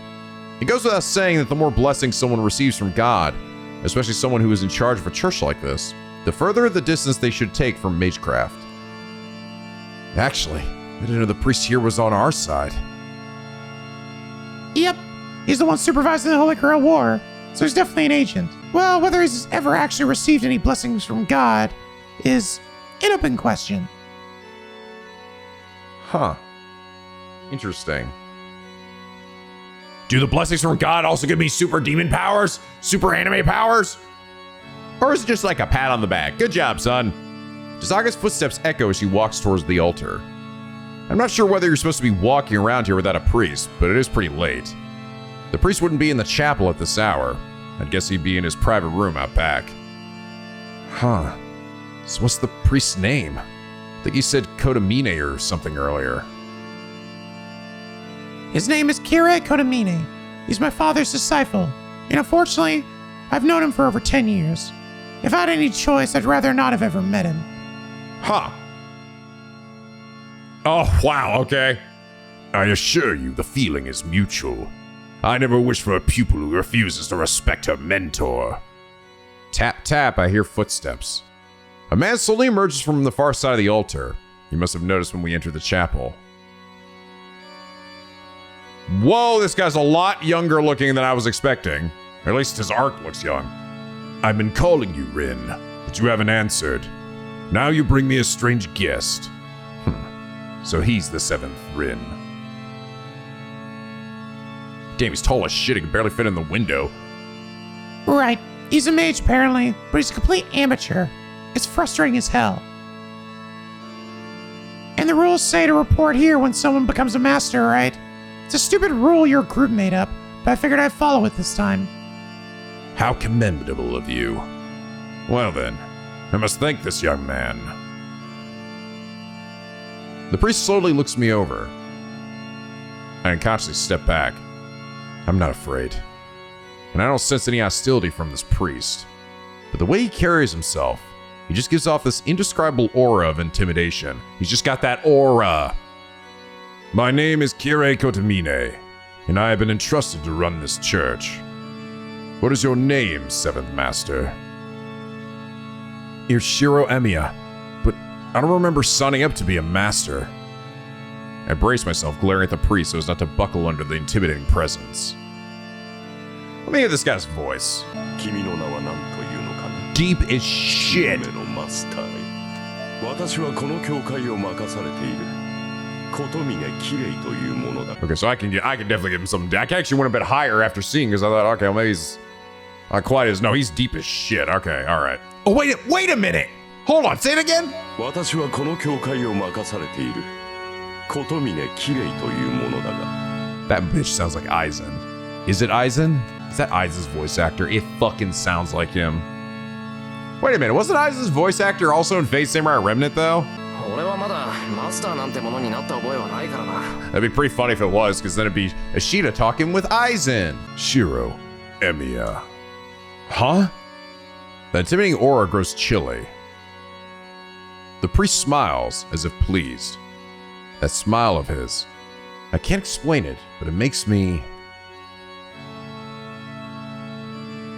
It goes without saying that the more blessings someone receives from God, especially someone who is in charge of a church like this, the further the distance they should take from magecraft. Actually, I didn't know the priest here was on our side. Yep, he's the one supervising the Holy Grail War, so he's definitely an agent. Well, whether he's ever actually received any blessings from God is an open question. Huh. Interesting. Do the blessings from God also give me super demon powers? Super anime powers? Or is it just like a pat on the back? Good job, son. Chisaga's footsteps echo as she walks towards the altar. I'm not sure whether you're supposed to be walking around here without a priest, but it is pretty late. The priest wouldn't be in the chapel at this hour. I'd guess he'd be in his private room out back. Huh. So what's the priest's name? I think he said Kotamine or something earlier. His name is Shirou Emiya. He's my father's disciple, and unfortunately, I've known him for over 10 years. If I had any choice, I'd rather not have ever met him. Huh. Oh, wow, okay. I assure you, the feeling is mutual. I never wish for a pupil who refuses to respect her mentor. Tap, tap, I hear footsteps. A man slowly emerges from the far side of the altar. You must have noticed when we entered the chapel. Whoa, this guy's a lot younger looking than I was expecting. Or at least his arc looks young. I've been calling you, Rin, but you haven't answered. Now you bring me a strange guest. So he's the 7th Rin. Damn, he's tall as shit. He can barely fit in the window. Right, he's a mage apparently, but he's a complete amateur. It's frustrating as hell. And the rules say to report here when someone becomes a master, right? It's a stupid rule your group made up, but I figured I'd follow it this time. How commendable of you. Well then, I must thank this young man. The priest slowly looks me over. I unconsciously step back. I'm not afraid. And I don't sense any hostility from this priest. But the way he carries himself, he just gives off this indescribable aura of intimidation. He's just got that aura. My name is Shirou Emiya, and I have been entrusted to run this church. What is your name, 7th Master? You're Shirou Emiya, but I don't remember signing up to be a master. I brace myself, glaring at the priest so as not to buckle under the intimidating presence. Let me hear this guy's voice. Deep as shit. Okay, so I can definitely give him some. I actually went a bit higher after seeing because I thought, okay, well, maybe he's not quite as. No, he's deep as shit. Okay, all right. Oh wait a minute. Hold on, say it again. That bitch sounds like Aizen. Is it Aizen? Is that Aizen's voice actor? It fucking sounds like him. Wait a minute, wasn't Aizen's voice actor also in Fate Samurai Remnant though? That'd be pretty funny if it was, because then it'd be Ashita talking with Aizen. Shirou Emiya. Huh? The intimidating aura grows chilly. The priest smiles as if pleased. That smile of his. I can't explain it, but it makes me...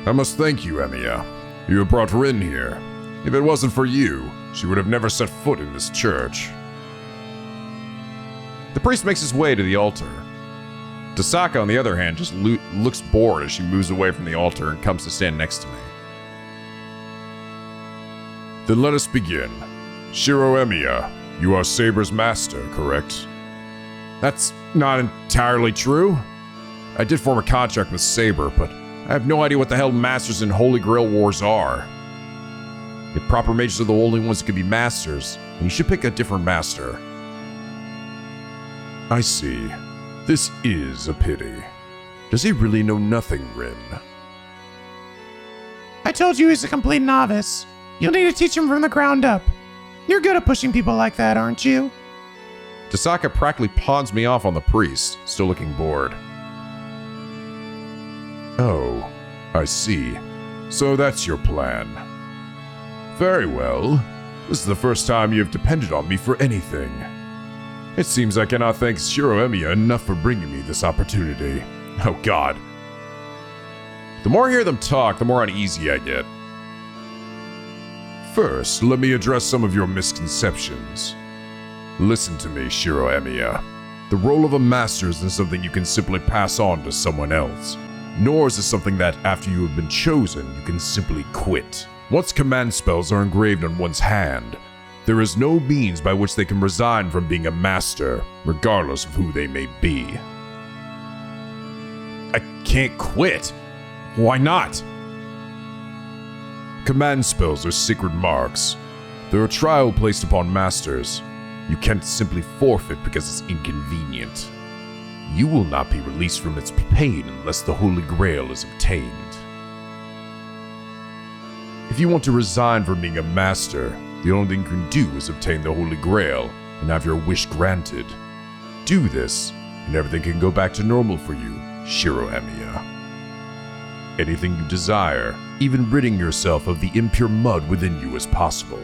I must thank you, Emiya. You have brought Rin here. If it wasn't for you, she would have never set foot in this church. The priest makes his way to the altar. Tasaka, on the other hand, just looks bored as she moves away from the altar and comes to stand next to me. Then let us begin. Shirou Emiya, you are Saber's master, correct? That's not entirely true. I did form a contract with Saber, but I have no idea what the hell masters in Holy Grail Wars are. If proper mages are the only ones that can be masters, then you should pick a different master. I see. This is a pity. Does he really know nothing, Rin? I told you he's a complete novice. You'll need to teach him from the ground up. You're good at pushing people like that, aren't you? Tasaka practically pawns me off on the priest, still looking bored. Oh, I see. So that's your plan. Very well. This is the first time you have depended on me for anything. It seems I cannot thank Shirou Emiya enough for bringing me this opportunity. Oh god. The more I hear them talk, the more uneasy I get. First, let me address some of your misconceptions. Listen to me, Shirou Emiya. The role of a master isn't something you can simply pass on to someone else. Nor is it something that, after you have been chosen, you can simply quit. Once command spells are engraved on one's hand, there is no means by which they can resign from being a master, regardless of who they may be. I can't quit. Why not? Command spells are sacred marks. They're a trial placed upon masters. You can't simply forfeit because it's inconvenient. You will not be released from its pain unless the Holy Grail is obtained. If you want to resign from being a master, The only thing you can do is obtain the Holy Grail and have your wish granted. Do this, and everything can go back to normal for you, Shirou Emiya. Anything you desire, even ridding yourself of the impure mud within you, is possible.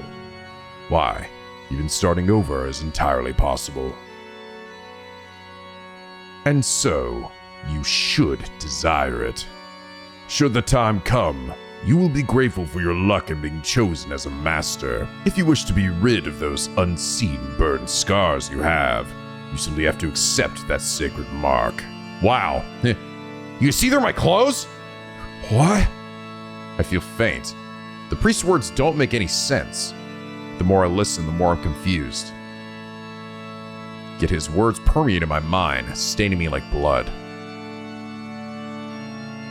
Why, even starting over is entirely possible. And so, you should desire it. Should the time come, you will be grateful for your luck in being chosen as a master. If you wish to be rid of those unseen burned scars you have, you simply have to accept that sacred mark. Wow. You see through my clothes? What? I feel faint. The priest's words don't make any sense. The more I listen, the more I'm confused. Yet his words permeate in my mind, staining me like blood.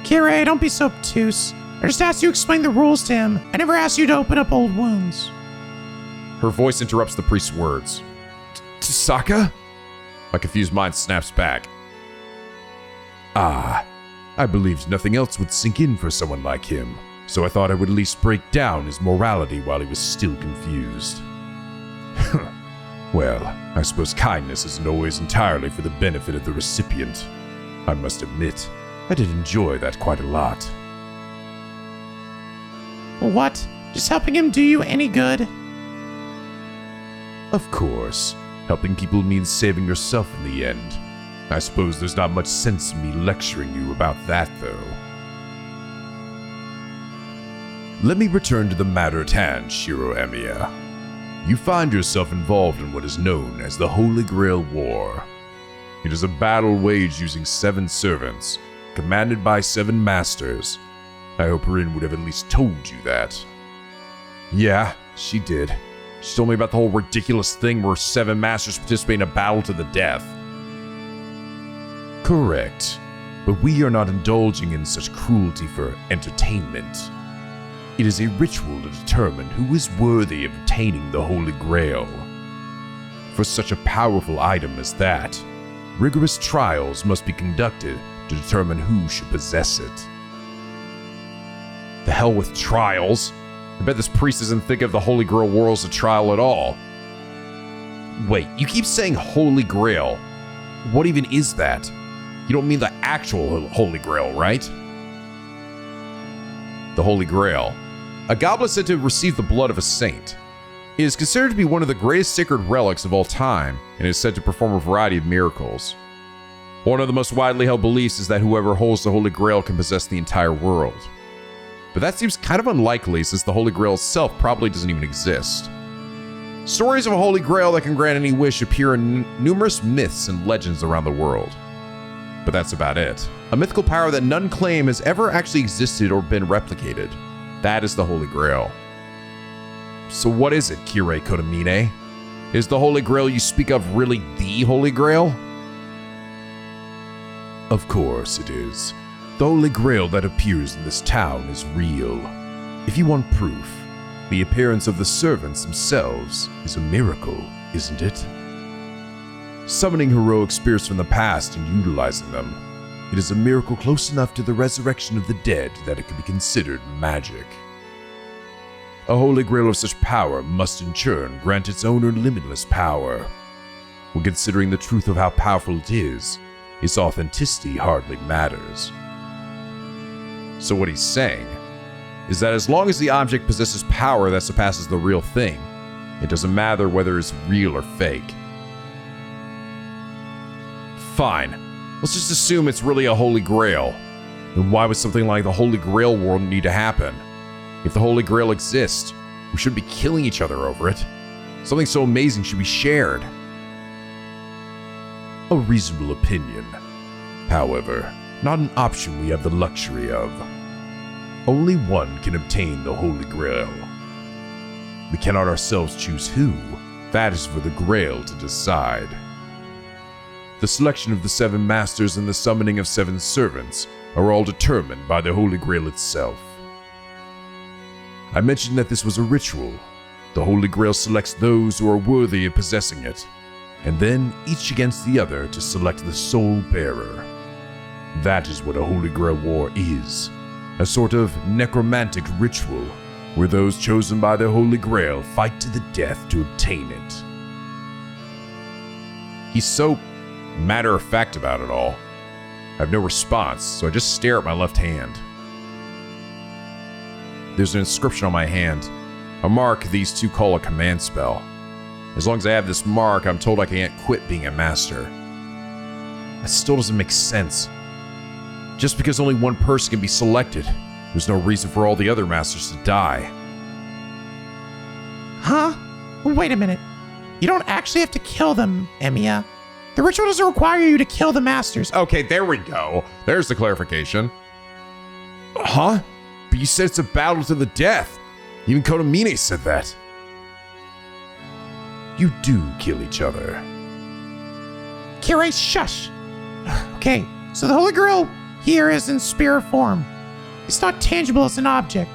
Kirei, don't be so obtuse. I just asked you to explain the rules to him. I never asked you to open up old wounds. Her voice interrupts the priest's words. Tasaka? My confused mind snaps back. Ah, I believed nothing else would sink in for someone like him, so I thought I would at least break down his morality while he was still confused. Well, I suppose kindness isn't always entirely for the benefit of the recipient. I must admit, I did enjoy that quite a lot. What? Just helping him do you any good? Of course, helping people means saving yourself in the end. I suppose there's not much sense in me lecturing you about that, though. Let me return to the matter at hand, Shirou Emiya. You find yourself involved in what is known as the Holy Grail War. It is a battle waged using 7 servants, commanded by 7 masters. I hope Rin would have at least told you that. Yeah, she did. She told me about the whole ridiculous thing where 7 masters participate in a battle to the death. Correct, but we are not indulging in such cruelty for entertainment. It is a ritual to determine who is worthy of obtaining the Holy Grail. For such a powerful item as that, rigorous trials must be conducted to determine who should possess it. The hell with trials? I bet this priest doesn't think of the Holy Grail War as a trial at all. Wait, you keep saying Holy Grail. What even is that? You don't mean the actual Holy Grail, right? The Holy Grail. A goblet said to have received the blood of a saint. It is considered to be one of the greatest sacred relics of all time, and is said to perform a variety of miracles. One of the most widely held beliefs is that whoever holds the Holy Grail can possess the entire world. But that seems kind of unlikely, since the Holy Grail itself probably doesn't even exist. Stories of a Holy Grail that can grant any wish appear in numerous myths and legends around the world. But that's about it. A mythical power that none claim has ever actually existed or been replicated. That is the Holy Grail. So what is it, Kirei Kotomine? Is the Holy Grail you speak of really the Holy Grail? Of course it is. The Holy Grail that appears in this town is real. If you want proof, the appearance of the servants themselves is a miracle, isn't it? Summoning heroic spirits from the past and utilizing them, it is a miracle close enough to the resurrection of the dead that it can be considered magic. A Holy Grail of such power must in turn grant its owner limitless power. When considering the truth of how powerful it is, its authenticity hardly matters. So what he's saying is that as long as the object possesses power that surpasses the real thing, it doesn't matter whether it's real or fake. Fine. Let's just assume it's really a Holy Grail. Then why would something like the Holy Grail War need to happen? If the Holy Grail exists, we shouldn't be killing each other over it. Something so amazing should be shared. A reasonable opinion. However, not an option we have the luxury of. Only one can obtain the Holy Grail. We cannot ourselves choose who. That is for the Grail to decide. The selection of the 7 masters and the summoning of 7 servants are all determined by the Holy Grail itself. I mentioned that this was a ritual. The Holy Grail selects those who are worthy of possessing it, and then each against the other to select the sole bearer. That is what a Holy Grail War is, a sort of necromantic ritual, where those chosen by the Holy Grail fight to the death to obtain it. He's so matter-of-fact about it all. I have no response, so I just stare at my left hand. There's an inscription on my hand, a mark these two call a command spell. As long as I have this mark, I'm told I can't quit being a master. That still doesn't make sense. Just because only one person can be selected, there's no reason for all the other masters to die. Huh? Wait a minute. You don't actually have to kill them, Emiya. The ritual doesn't require you to kill the masters. Okay, there we go. There's the clarification. Huh? But you said it's a battle to the death. Even Kodomine said that. You do kill each other. Kirei, shush. Okay, so the Holy Grail here is in spirit form. It's not tangible as an object.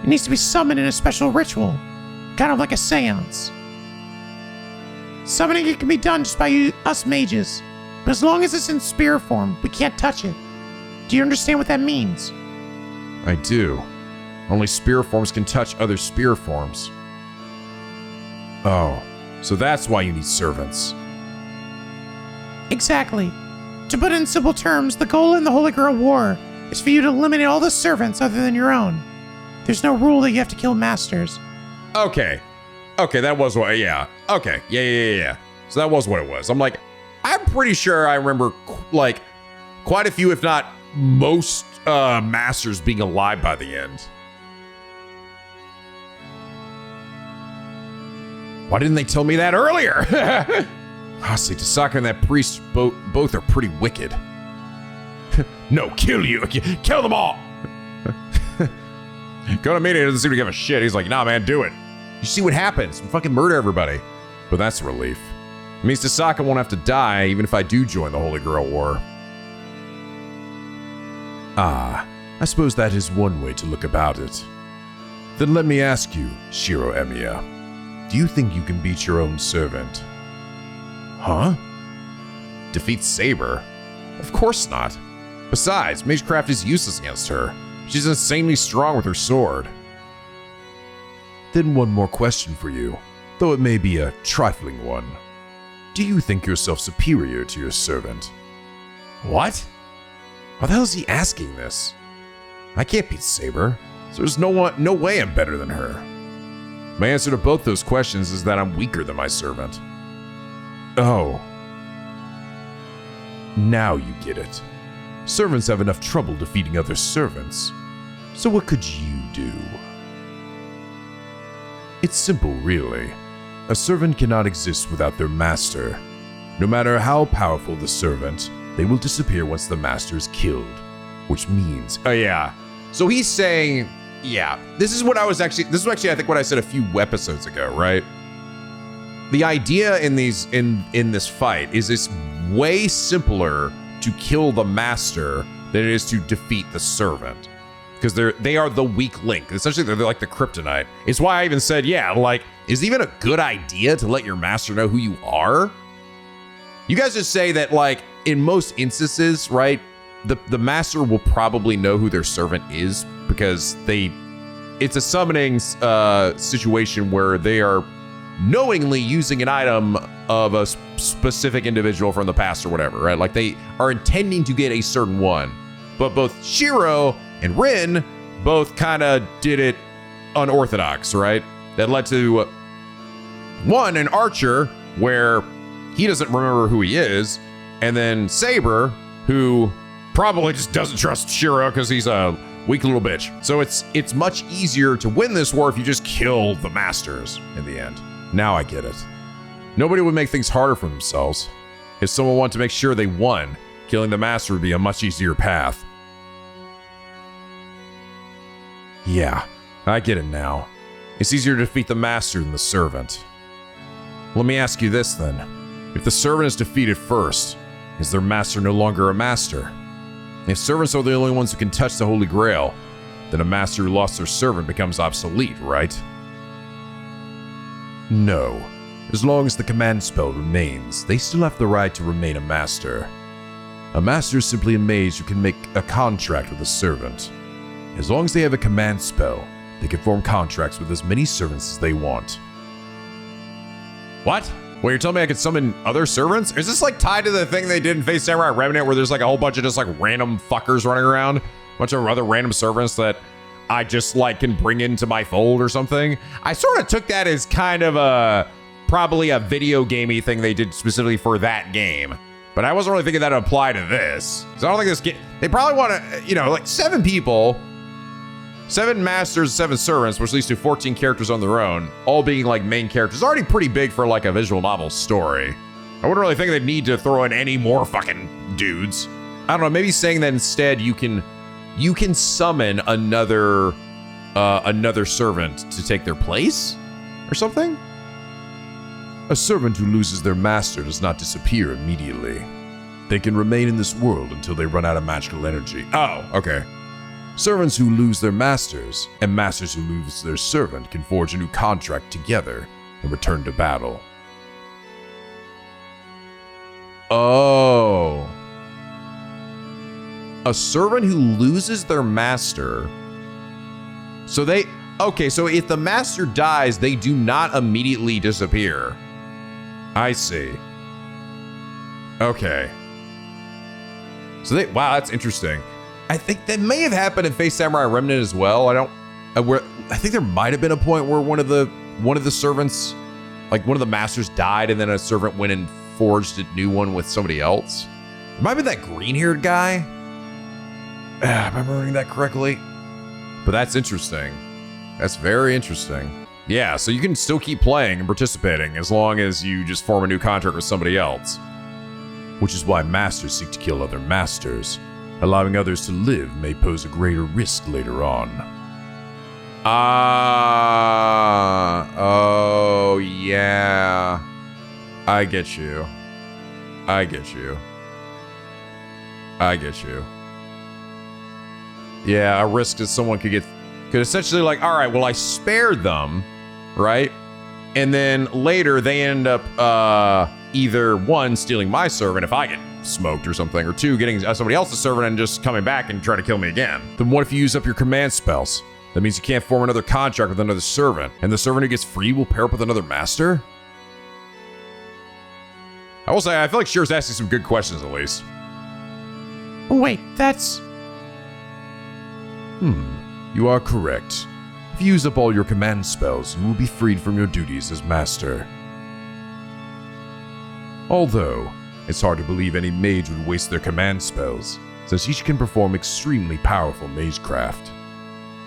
It needs to be summoned in a special ritual, kind of like a seance. Summoning it can be done just by us mages, but as long as it's in spirit form, we can't touch it. Do you understand what that means? I do. Only spirit forms can touch other spirit forms. Oh, so that's why you need servants. Exactly. To put it in simple terms, the goal in the Holy Grail War is for you to eliminate all the servants other than your own. There's no rule that you have to kill masters. Okay, that was what, yeah. Okay, yeah. So that was what it was. I'm like, I'm pretty sure I remember, like, quite a few, if not most, masters being alive by the end. Why didn't they tell me that earlier? Honestly, Tasaka and that priest both are pretty wicked. No, kill you. Kill them all. Kodomine doesn't seem to give a shit. He's like, nah, man, do it. You see what happens. Fucking murder everybody. But that's a relief. It means Tasaka won't have to die even if I do join the Holy Grail War. Ah, I suppose that is one way to look about it. Then let me ask you, Shirou Emiya. Do you think you can beat your own servant? Huh? Defeat Saber? Of course not. Besides, Magecraft is useless against her. She's insanely strong with her sword. Then one more question for you, though it may be a trifling one. Do you think yourself superior to your servant? What? Why the hell is he asking this? I can't beat Saber, so there's no way I'm better than her. My answer to both those questions is that I'm weaker than my servant. Oh. Now you get it. Servants have enough trouble defeating other servants. So what could you do? It's simple, really. A servant cannot exist without their master. No matter how powerful the servant, they will disappear once the master is killed. Which means... Oh, yeah. So he's saying... Yeah, this is actually I think what I said a few episodes ago, right? The idea in this fight is it's way simpler to kill the master than it is to defeat the servant. Because they are the weak link. Essentially, they're like the kryptonite. It's why I even said, yeah, like, is it even a good idea to let your master know who you are? You guys just say that, like, in most instances, right, the master will probably know who their servant is because it's a summoning situation where they are knowingly using an item of a specific individual from the past or whatever, right? Like they are intending to get a certain one. But both Shirou and Rin both kind of did it unorthodox, right? That led to one, an archer, where he doesn't remember who he is, and then Saber, who probably just doesn't trust Shirou because he's a weak little bitch. So it's much easier to win this war if you just kill the masters in the end. Now I get it. Nobody would make things harder for themselves. If someone wanted to make sure they won, killing the master would be a much easier path. Yeah, I get it now. It's easier to defeat the master than the servant. Let me ask you this then. If the servant is defeated first, is their master no longer a master? If servants are the only ones who can touch the Holy Grail, then a master who lost their servant becomes obsolete, right? No. As long as the command spell remains, they still have the right to remain a master. A master is simply a mage who can make a contract with a servant. As long as they have a command spell, They can form contracts with as many servants as they want. What? Wait, you're telling me I could summon other servants? Is this like tied to the thing they did in Fate Samurai Remnant where there's like a whole bunch of just like random fuckers running around? A bunch of other random servants that I just like can bring into my fold or something? I sort of took that as kind of probably a video gamey thing they did specifically for that game. But I wasn't really thinking that would apply to this. So I don't think this game, they probably want to, you know, like 7 people, 7 masters, 7 servants, which leads to 14 characters on their own, all being like main characters. Already pretty big for like a visual novel story. I wouldn't really think they'd need to throw in any more fucking dudes. I don't know, maybe saying that instead you can summon another servant to take their place or something? A servant who loses their master does not disappear immediately. They can remain in this world until they run out of magical energy. Oh, okay. Servants who lose their masters and masters who lose their servant can forge a new contract together and return to battle. Oh. A servant who loses their master. So so if the master dies, they do not immediately disappear. I see. Okay. So wow, that's interesting. I think that may have happened in Fate Samurai Remnant as well. I think there might have been a point where one of the servants, like one of the masters died and then a servant went and forged a new one with somebody else. It might have been that green-haired guy. Am I remembering that correctly? But that's interesting. That's very interesting. Yeah, so you can still keep playing and participating as long as you just form a new contract with somebody else. Which is why masters seek to kill other masters. Allowing others to live may pose a greater risk later on. Oh yeah. I get you. Yeah, a risk that someone could essentially like, all right, well, I spared them, right? And then later they end up either 1, stealing my servant if I get smoked or something, or 2, getting somebody else's servant and just coming back and trying to kill me again. Then what if you use up your command spells? That means you can't form another contract with another servant, and the servant who gets free will pair up with another master? I will say, I feel like Shirou's asking some good questions at least. Wait, that's... You are correct. If you use up all your command spells, you will be freed from your duties as master. Although, it's hard to believe any mage would waste their command spells, since each can perform extremely powerful magecraft.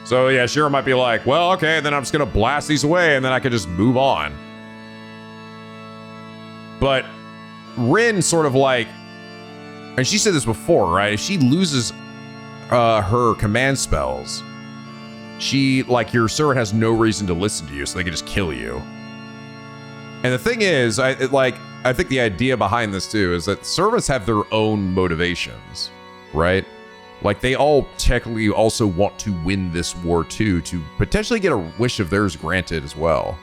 So yeah, Shirou might be like, well, okay, then I'm just gonna blast these away and then I can just move on. But Rin sort of like, and she said this before, right? If she loses her command spells, your servant has no reason to listen to you, so they can just kill you. And the thing is, I think the idea behind this too is that servants have their own motivations, right? Like they all technically also want to win this war too, to potentially get a wish of theirs granted as well.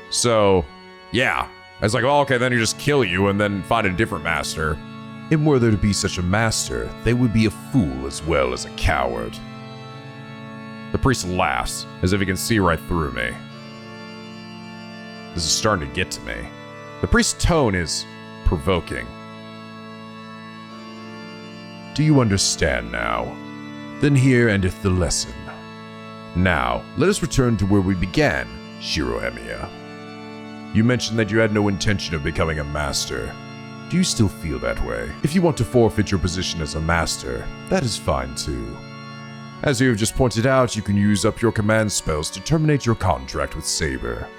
So, yeah. It's like, well, okay, then you just kill you and then find a different master. And were there to be such a master, they would be a fool as well as a coward. The priest laughs, as if he can see right through me. This is starting to get to me. The priest's tone is provoking. Do you understand now? Then here endeth the lesson. Now, let us return to where we began, Shirou Emiya. You mentioned that you had no intention of becoming a master. Do you still feel that way? If you want to forfeit your position as a master, that is fine too. As you have just pointed out, you can use up your command spells to terminate your contract with Saber.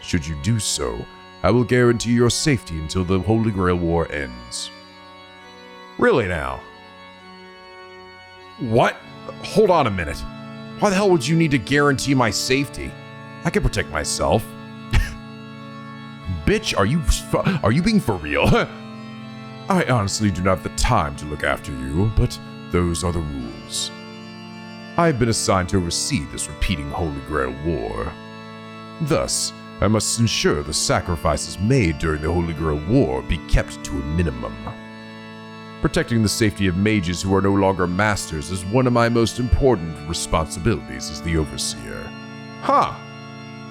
Should you do so, I will guarantee your safety until the Holy Grail War ends. Really now? What? Hold on a minute. Why the hell would you need to guarantee my safety? I can protect myself. Bitch, are you being for real? I honestly do not have the time to look after you, but those are the rules. I have been assigned to oversee this repeating Holy Grail War. Thus, I must ensure the sacrifices made during the Holy Grail War be kept to a minimum. Protecting the safety of mages who are no longer masters is one of my most important responsibilities as the Overseer. Huh.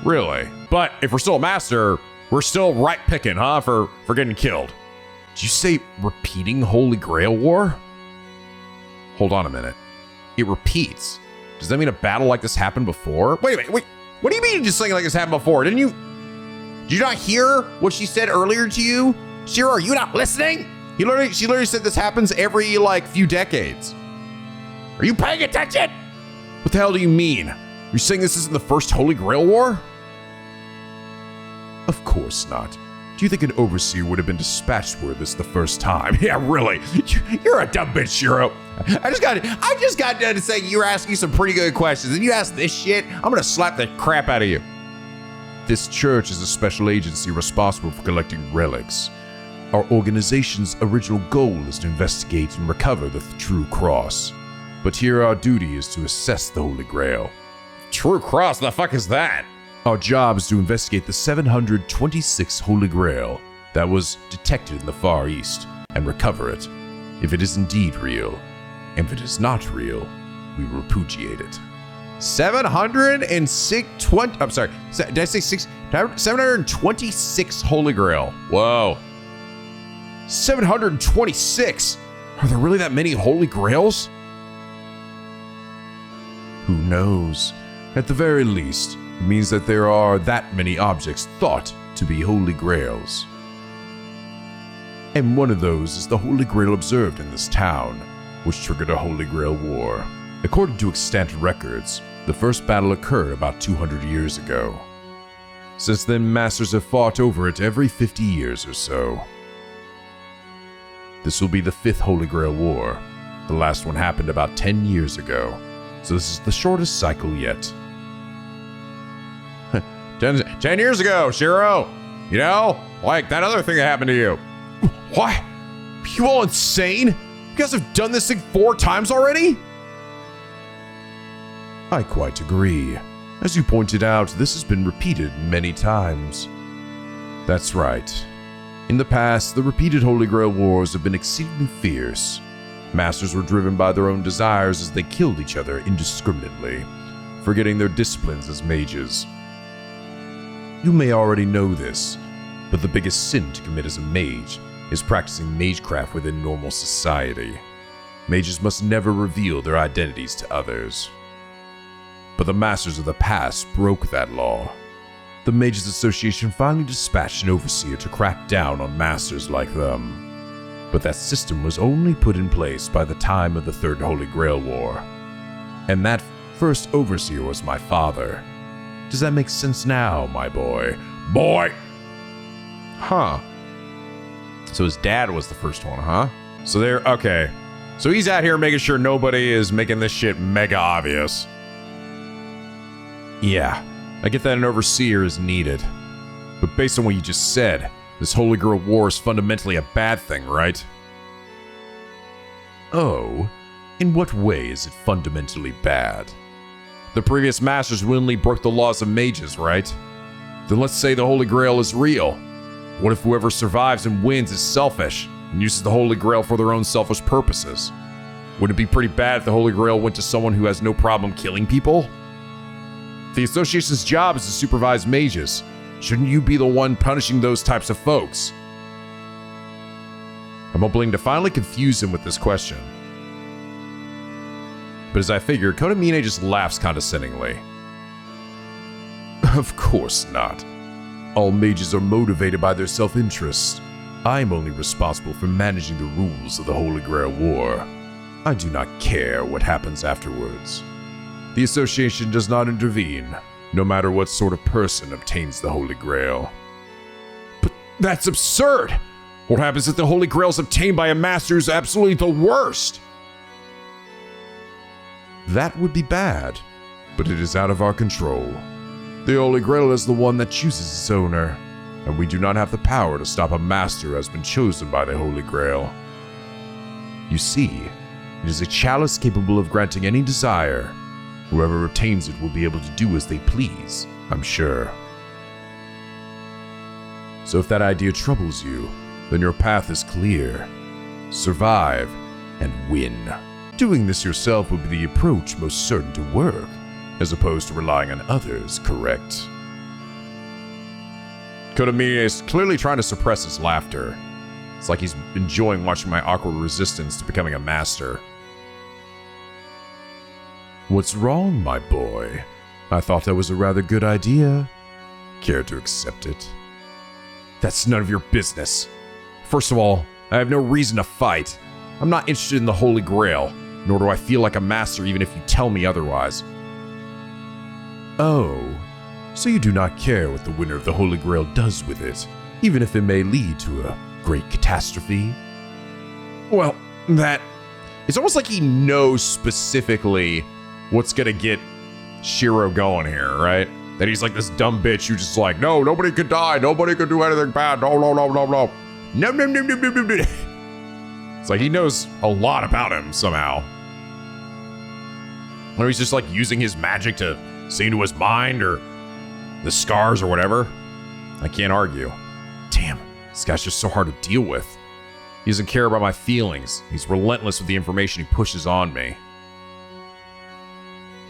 Really? But if we're still a master, we're still right picking, huh? For getting killed. Did you say repeating Holy Grail War? Hold on a minute. It repeats. Does that mean a battle like this happened before? Wait. What do you mean just something like this happened before? Did you not hear what she said earlier to you? Shirou, are you not listening? She literally said this happens every few decades. Are you paying attention? What the hell do you mean? You're saying this isn't the first Holy Grail War? Of course not. Do you think an overseer would have been dispatched for this the first time? Yeah, really. You're a dumb bitch, Shirou. I just got done saying you were asking some pretty good questions, and you asked this shit. I'm gonna slap the crap out of you. This church is a special agency responsible for collecting relics. Our organization's original goal is to investigate and recover the true cross. But here our duty is to assess the Holy Grail. True cross? The fuck is that? Our job is to investigate the 726 Holy Grail that was detected in the Far East and recover it. If it is indeed real, and if it is not real, we will repudiate it. 726 Holy Grail. Whoa. 726? Are there really that many Holy Grails? Who knows? At the very least, it means that there are that many objects thought to be Holy Grails. And one of those is the Holy Grail observed in this town, which triggered a Holy Grail War. According to extant records, the first battle occurred about 200 years ago. Since then, masters have fought over it every 50 years or so. This will be the 5th Holy Grail War. The last one happened about 10 years ago, so this is the shortest cycle yet. 10 years ago, Shirou. You know, like that other thing that happened to you. What? Are you all insane? You guys have done this thing 4 times already? I quite agree. As you pointed out, this has been repeated many times. That's right. In the past, the repeated Holy Grail Wars have been exceedingly fierce. Masters were driven by their own desires as they killed each other indiscriminately, forgetting their disciplines as mages. You may already know this, but the biggest sin to commit as a mage is practicing magecraft within normal society. Mages must never reveal their identities to others. But the masters of the past broke that law. The Mages Association finally dispatched an overseer to crack down on masters like them. But that system was only put in place by the time of the 3rd Holy Grail War. And that first overseer was my father. Does that make sense now, my boy? Boy! Huh. So his dad was the first one, huh? So okay. So he's out here making sure nobody is making this shit mega obvious. Yeah, I get that an overseer is needed. But based on what you just said, this Holy Grail War is fundamentally a bad thing, right? Oh, in what way is it fundamentally bad? The previous masters willingly broke the laws of mages, right? Then let's say the Holy Grail is real. What if whoever survives and wins is selfish and uses the Holy Grail for their own selfish purposes? Wouldn't it be pretty bad if the Holy Grail went to someone who has no problem killing people? The association's job is to supervise mages. Shouldn't you be the one punishing those types of folks? I'm hoping to finally confuse him with this question. But as I figure, Konamine just laughs condescendingly. Of course not. All mages are motivated by their self-interest. I'm only responsible for managing the rules of the Holy Grail War. I do not care what happens afterwards. The association does not intervene, no matter what sort of person obtains the Holy Grail. But that's absurd! What happens if the Holy Grail is obtained by a master who's absolutely the worst? That would be bad, but it is out of our control. The Holy Grail is the one that chooses its owner, and we do not have the power to stop a master who has been chosen by the Holy Grail. You see, it is a chalice capable of granting any desire. Whoever obtains it will be able to do as they please, I'm sure. So if that idea troubles you, then your path is clear. Survive and win. Doing this yourself would be the approach most certain to work, as opposed to relying on others, correct? Emiya is clearly trying to suppress his laughter. It's like he's enjoying watching my awkward resistance to becoming a master. What's wrong, my boy? I thought that was a rather good idea. Care to accept it? That's none of your business. First of all, I have no reason to fight. I'm not interested in the Holy Grail, nor do I feel like a master even if you tell me otherwise. Oh, so you do not care what the winner of the Holy Grail does with it, even if it may lead to a great catastrophe? Well, it's almost like he knows specifically what's gonna get Shirou going here, right? That he's like this dumb bitch who just like, no, nobody could die, nobody could do anything bad, no. It's like he knows a lot about him somehow. Or he's just like using his magic to see into his mind or the scars or whatever. I can't argue. Damn, this guy's just so hard to deal with. He doesn't care about my feelings. He's relentless with the information he pushes on me.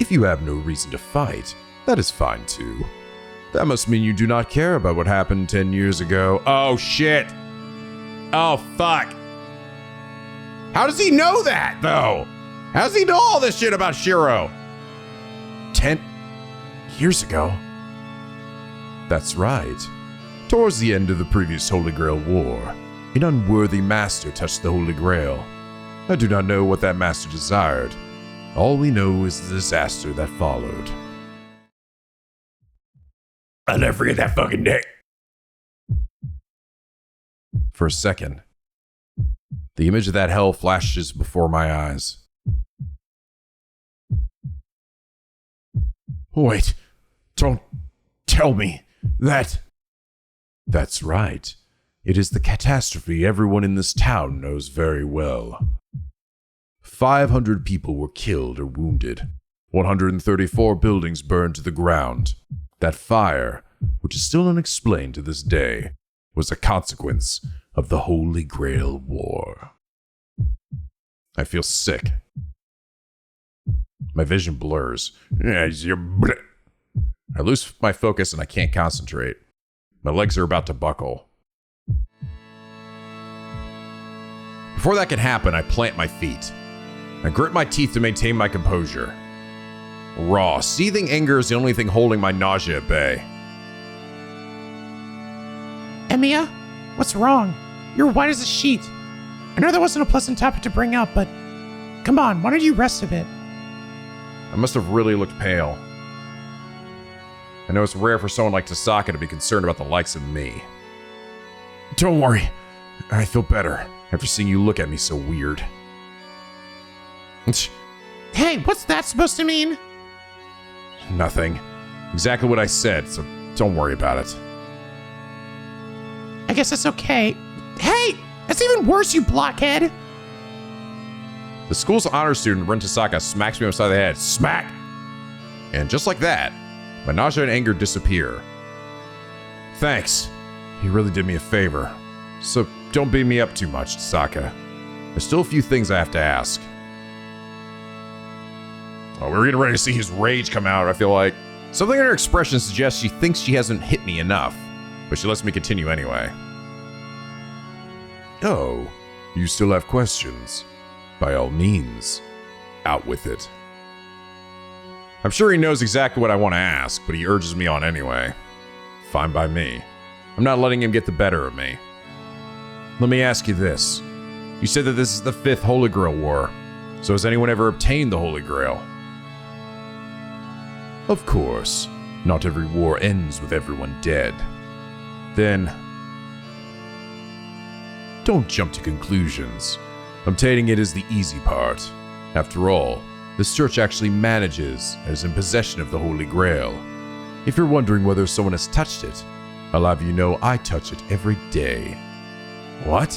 If you have no reason to fight, that is fine too. That must mean you do not care about what happened 10 years ago. Oh shit. Oh fuck. How does he know that though? How does he know all this shit about Shirou? 10 years ago? That's right. Towards the end of the previous Holy Grail War, an unworthy master touched the Holy Grail. I do not know what that master desired. All we know is the disaster that followed. I'll never forget that fucking day. For a second, the image of that hell flashes before my eyes. Wait, don't tell me that. That's right. It is the catastrophe everyone in this town knows very well. 500 people were killed or wounded. 134 buildings burned to the ground. That fire, which is still unexplained to this day, was a consequence of the Holy Grail War. I feel sick. My vision blurs. I lose my focus and I can't concentrate. My legs are about to buckle. Before that can happen, I plant my feet. I grit my teeth to maintain my composure. Raw, seething anger is the only thing holding my nausea at bay. Emiya, what's wrong? You're white as a sheet. I know that wasn't a pleasant topic to bring up, but come on, why don't you rest a bit? I must have really looked pale. I know it's rare for someone like Tasaka to be concerned about the likes of me. Don't worry, I feel better after seeing you look at me so weird. Hey, what's that supposed to mean? Nothing. Exactly what I said, so don't worry about it. I guess that's okay. Hey, that's even worse, you blockhead! The school's honor student, Ren Tasaka, smacks me upside the head. Smack! And just like that, my nausea and anger disappear. Thanks. You really did me a favor. So don't beat me up too much, Tasaka. There's still a few things I have to ask. Oh, we're getting ready to see his rage come out, I feel like. Something in her expression suggests she thinks she hasn't hit me enough, but she lets me continue anyway. Oh, you still have questions? By all means, out with it. I'm sure he knows exactly what I want to ask, but he urges me on anyway. Fine by me. I'm not letting him get the better of me. Let me ask you this. You said that this is the 5th Holy Grail War, so has anyone ever obtained the Holy Grail? Of course, not every war ends with everyone dead. Then, don't jump to conclusions. Obtaining it is the easy part. After all, this church actually manages and is in possession of the Holy Grail. If you're wondering whether someone has touched it, I'll have you know I touch it every day. What?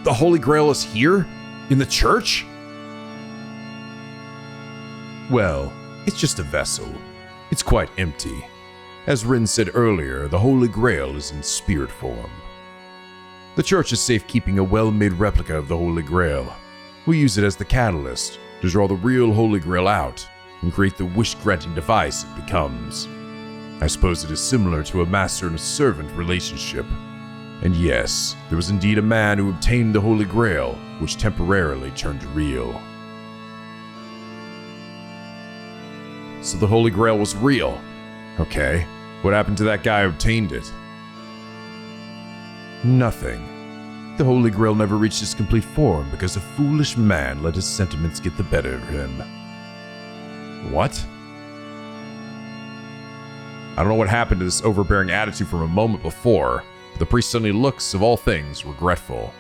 The Holy Grail is here? In the church? Well, it's just a vessel. It's quite empty. As Rin said earlier, the Holy Grail is in spirit form. The church is safe keeping a well-made replica of the Holy Grail. We use it as the catalyst to draw the real Holy Grail out and create the wish-granting device it becomes. I suppose it is similar to a master and a servant relationship. And yes, there was indeed a man who obtained the Holy Grail, which temporarily turned real. So the Holy Grail was real. Okay, what happened to that guy who obtained it? Nothing. The Holy Grail never reached its complete form because a foolish man let his sentiments get the better of him. What? I don't know what happened to this overbearing attitude from a moment before, but the priest suddenly looks, of all things, regretful.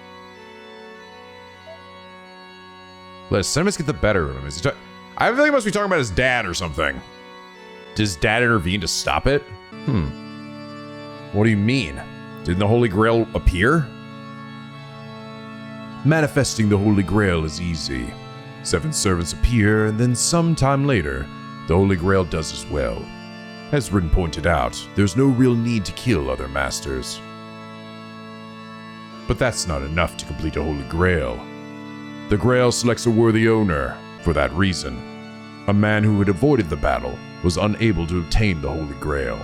Let his sentiments get the better of him. I feel like he must be talking about his dad or something. Did his dad intervene to stop it? What do you mean? Didn't the Holy Grail appear? Manifesting the Holy Grail is easy. 7 servants appear, and then sometime later, the Holy Grail does as well. As Rin pointed out, there's no real need to kill other masters. But that's not enough to complete a Holy Grail. The Grail selects a worthy owner. For that reason, a man who had avoided the battle was unable to obtain the Holy Grail.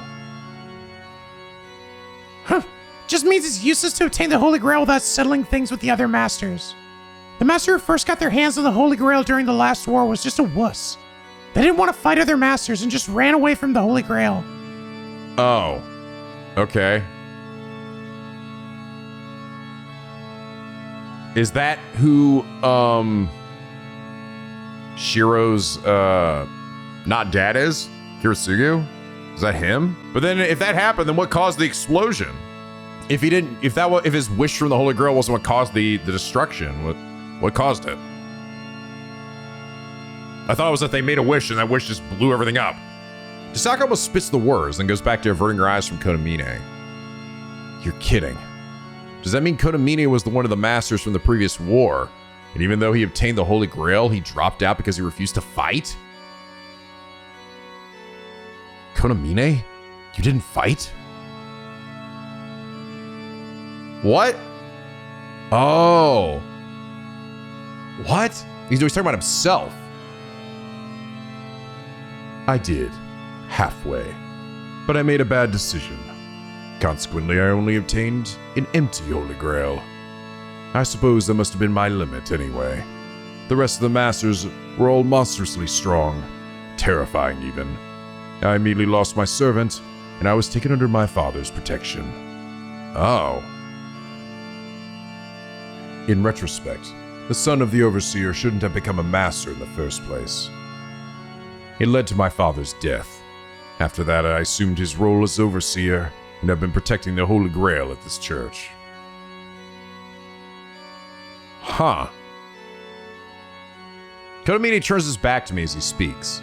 Just means it's useless to obtain the Holy Grail without settling things with the other masters. The master who first got their hands on the Holy Grail during the last war was just a wuss. They didn't want to fight other masters and just ran away from the Holy Grail. Oh, okay. Is that who, Shirou's, not dad is? Kirisugu? Is that him? But then if that happened, then what caused the explosion? If his wish from the Holy Grail wasn't what caused the destruction, what caused it? I thought it was that they made a wish and that wish just blew everything up. Chisaka almost spits the words and goes back to averting her eyes from Konamine. You're kidding. Does that mean Konamine was the one of the masters from the previous war? And even though he obtained the Holy Grail, he dropped out because he refused to fight? Konamine? You didn't fight? What? Oh. What? He's talking about himself. I did. Halfway. But I made a bad decision. Consequently, I only obtained an empty Holy Grail. I suppose that must have been my limit anyway. The rest of the masters were all monstrously strong. Terrifying even. I immediately lost my servant, and I was taken under my father's protection. Oh. In retrospect, the son of the overseer shouldn't have become a master in the first place. It led to my father's death. After that, I assumed his role as overseer and have been protecting the Holy Grail at this church. Huh. Konamine turns his back to me as he speaks.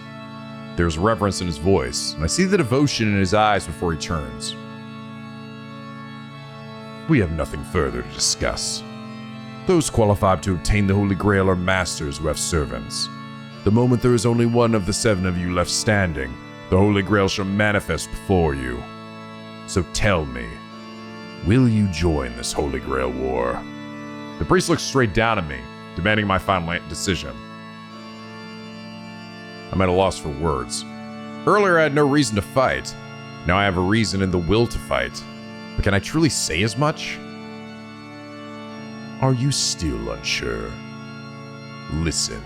There's reverence in his voice, and I see the devotion in his eyes before he turns. We have nothing further to discuss. Those qualified to obtain the Holy Grail are masters who have servants. The moment there is only one of the 7 of you left standing, the Holy Grail shall manifest before you. So tell me, will you join this Holy Grail War? The priest looks straight down at me, demanding my final decision. I'm at a loss for words. Earlier I had no reason to fight. Now I have a reason and the will to fight. But can I truly say as much? Are you still unsure? Listen,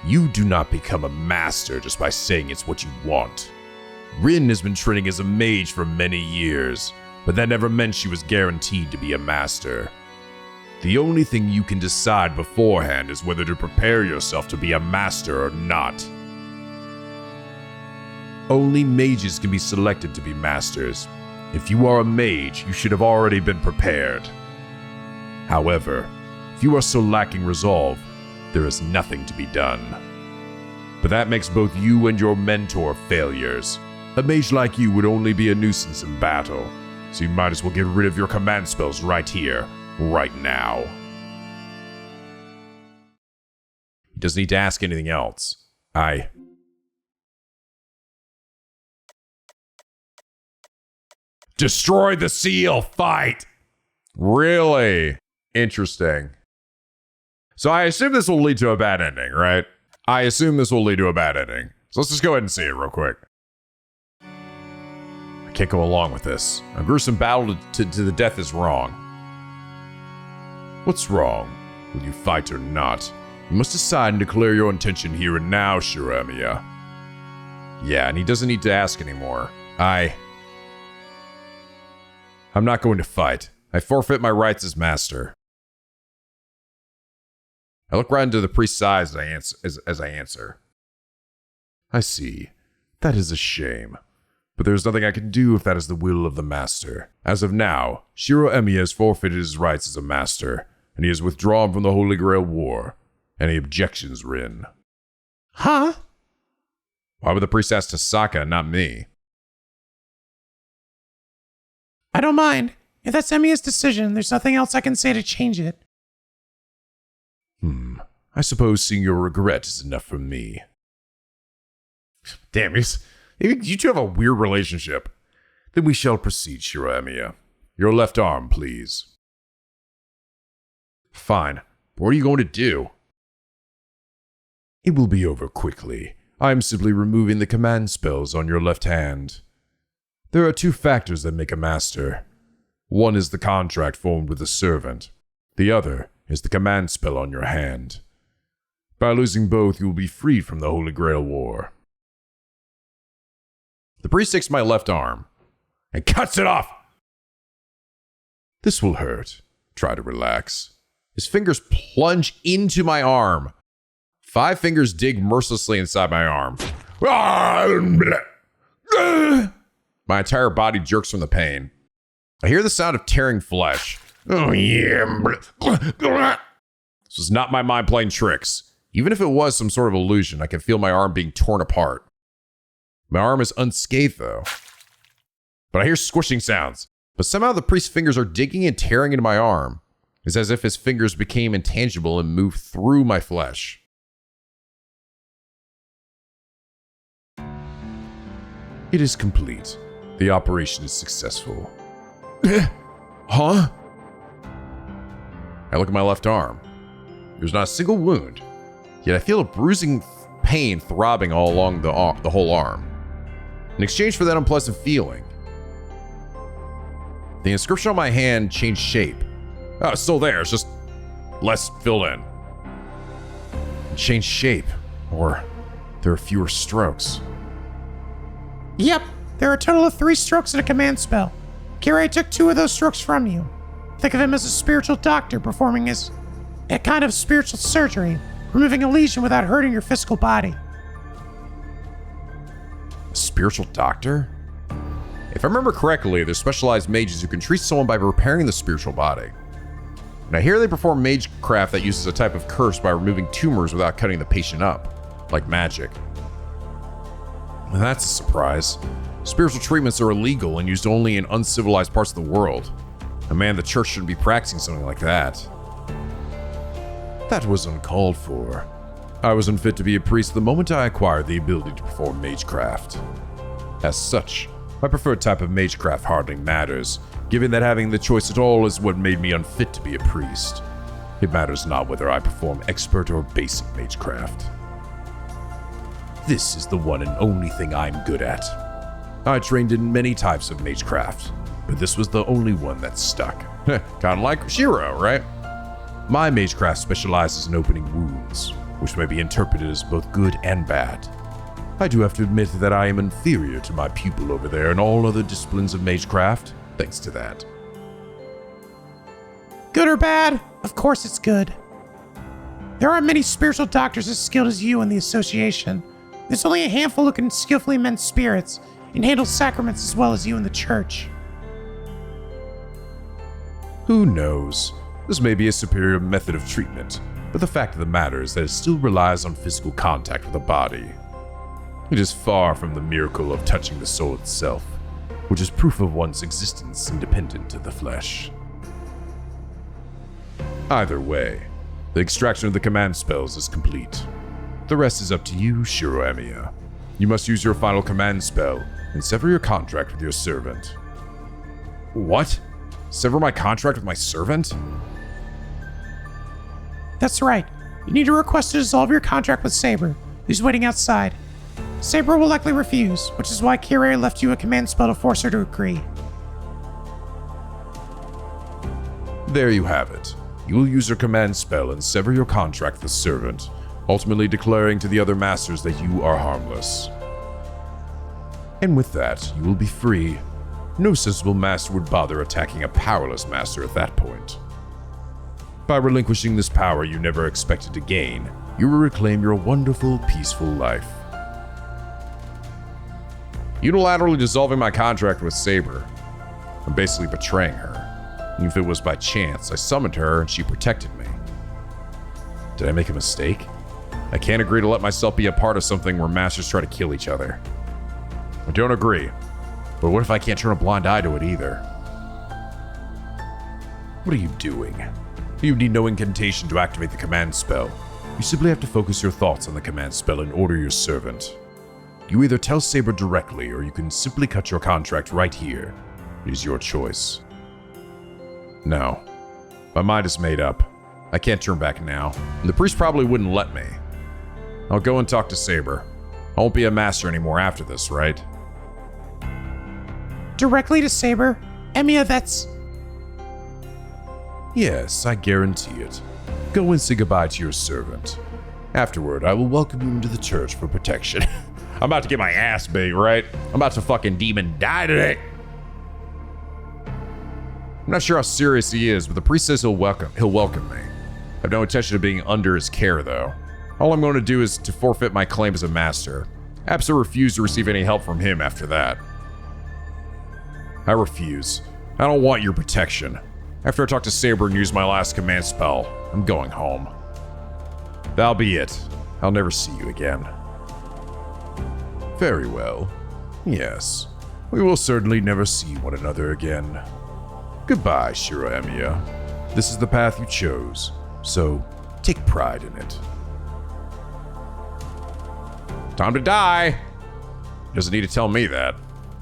you do not become a master just by saying it's what you want. Rin has been training as a mage for many years, but that never meant she was guaranteed to be a master. The only thing you can decide beforehand is whether to prepare yourself to be a master or not. Only mages can be selected to be masters. If you are a mage, you should have already been prepared. However, if you are so lacking resolve, there is nothing to be done. But that makes both you and your mentor failures. A mage like you would only be a nuisance in battle, so you might as well get rid of your command spells right here, right now. He doesn't need to ask anything else. Destroy the seal, fight! Really? Interesting. So I assume this will lead to a bad ending, right? I assume this will lead to a bad ending. So let's just go ahead and see it real quick. I can't go along with this. A gruesome battle to the death is wrong. What's wrong? Will you fight or not? You must decide and declare your intention here and now, Shirou Emiya. Yeah, and he doesn't need to ask anymore. I'm not going to fight. I forfeit my rights as master. I look right into the priest's eyes as I answer. I see. That is a shame. But there is nothing I can do if that is the will of the master. As of now, Shirou Emiya has forfeited his rights as a master, and he has withdrawn from the Holy Grail War. Any objections, Rin? Huh? Why would the priest ask Tasaka and not me? I don't mind. If that's Emiya's decision, there's nothing else I can say to change it. I suppose seeing your regret is enough for me. Damn, you two have a weird relationship. Then we shall proceed, Shirou Emiya. Your left arm, please. Fine. What are you going to do? It will be over quickly. I am simply removing the command spells on your left hand. There are two factors that make a master. One is the contract formed with a servant. The other is the command spell on your hand. By losing both, you will be freed from the Holy Grail War. The priest takes my left arm and cuts it off. This will hurt. Try to relax. His fingers plunge into my arm. 5 fingers dig mercilessly inside my arm. My entire body jerks from the pain. I hear the sound of tearing flesh. Oh yeah. This was not my mind playing tricks. Even if it was some sort of illusion, I can feel my arm being torn apart. My arm is unscathed though. But I hear squishing sounds. But somehow the priest's fingers are digging and tearing into my arm. It's as if his fingers became intangible and moved through my flesh. It is complete. The operation is successful. Huh? I look at my left arm. There's not a single wound, yet I feel a bruising pain throbbing all along the whole arm. In exchange for that unpleasant feeling, the inscription on my hand changed shape. Oh, it's still there, it's just less filled in. It changed shape, or there are fewer strokes. Yep, there are a total of 3 strokes in a command spell. Kirei took 2 of those strokes from you. Think of him as a spiritual doctor performing a kind of spiritual surgery, removing a lesion without hurting your physical body. A spiritual doctor? If I remember correctly, there's specialized mages who can treat someone by repairing the spiritual body. And I hear they perform magecraft that uses a type of curse by removing tumors without cutting the patient up, like magic. And that's a surprise. Spiritual treatments are illegal and used only in uncivilized parts of the world. A man in the church shouldn't be practicing something like that. That was uncalled for. I was unfit to be a priest the moment I acquired the ability to perform magecraft. As such, my preferred type of magecraft hardly matters, given that having the choice at all is what made me unfit to be a priest. It matters not whether I perform expert or basic magecraft. This is the one and only thing I'm good at. I trained in many types of magecraft, but this was the only one that stuck. Kinda like Shirou, right? My magecraft specializes in opening wounds, which may be interpreted as both good and bad. I do have to admit that I am inferior to my pupil over there in all other disciplines of magecraft, thanks to that. Good or bad? Of course it's good. There aren't many spiritual doctors as skilled as you in the association. There's only a handful who can skillfully mend spirits and handle sacraments as well as you in the church. Who knows? This may be a superior method of treatment, but the fact of the matter is that it still relies on physical contact with the body. It is far from the miracle of touching the soul itself, which is proof of one's existence independent of the flesh. Either way, the extraction of the command spells is complete. The rest is up to you, Shirou Emiya. You must use your final command spell and sever your contract with your servant. What? Sever my contract with my servant? That's right. You need to request to dissolve your contract with Saber, who's waiting outside. Saber will likely refuse, which is why Kirei left you a command spell to force her to agree. There you have it. You will use your command spell and sever your contract with the servant, ultimately declaring to the other masters that you are harmless. And with that, you will be free. No sensible master would bother attacking a powerless master at that point. By relinquishing this power you never expected to gain, you will reclaim your wonderful, peaceful life. Unilaterally dissolving my contract with Saber. I'm basically betraying her. And if it was by chance, I summoned her and she protected me. Did I make a mistake? I can't agree to let myself be a part of something where masters try to kill each other. I don't agree. But what if I can't turn a blind eye to it either? What are you doing? You need no incantation to activate the command spell. You simply have to focus your thoughts on the command spell and order your servant. You either tell Saber directly or you can simply cut your contract right here. It is your choice. No. My mind is made up. I can't turn back now. And the priest probably wouldn't let me. I'll go and talk to Saber. I won't be a master anymore after this, right? Directly to Saber? Emiya, that's... Yes, I guarantee it. Go and say goodbye to your servant. Afterward, I will welcome you into the church for protection. I'm about to get my ass beat, right? I'm about to fucking demon die today. I'm not sure how serious he is, but the priest says he'll welcome me. I have no intention of being under his care, though. All I'm going to do is to forfeit my claim as a master. I absolutely refuse to receive any help from him after that. I refuse. I don't want your protection. After I talk to Saber and use my last command spell, I'm going home. That'll be it. I'll never see you again. Very well. Yes. We will certainly never see one another again. Goodbye, Shirou Emiya. This is the path you chose, so take pride in it. Time to die! He doesn't need to tell me that.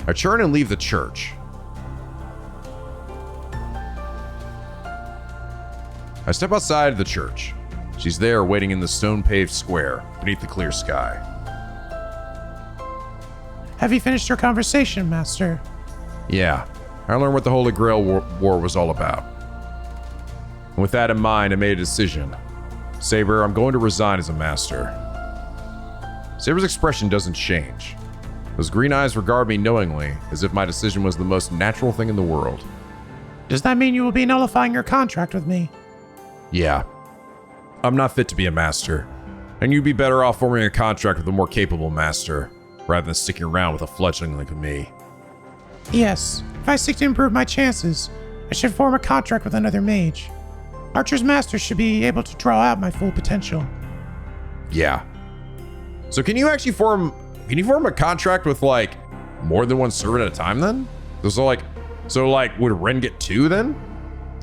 I turn and leave the church. I step outside the church. She's there waiting in the stone-paved square beneath the clear sky. Have you finished your conversation, Master? Yeah, I learned what the Holy Grail War was all about. And with that in mind, I made a decision. Saber, I'm going to resign as a master. Saber's expression doesn't change. Those green eyes regard me knowingly, as if my decision was the most natural thing in the world. Does that mean you will be nullifying your contract with me? Yeah. I'm not fit to be a master, and you'd be better off forming a contract with a more capable master, rather than sticking around with a fledgling like me. Yes, if I seek to improve my chances, I should form a contract with another mage. Archer's master should be able to draw out my full potential. Yeah. So can you actually form a contract with like more than one servant at a time then? So would Ren get 2 then?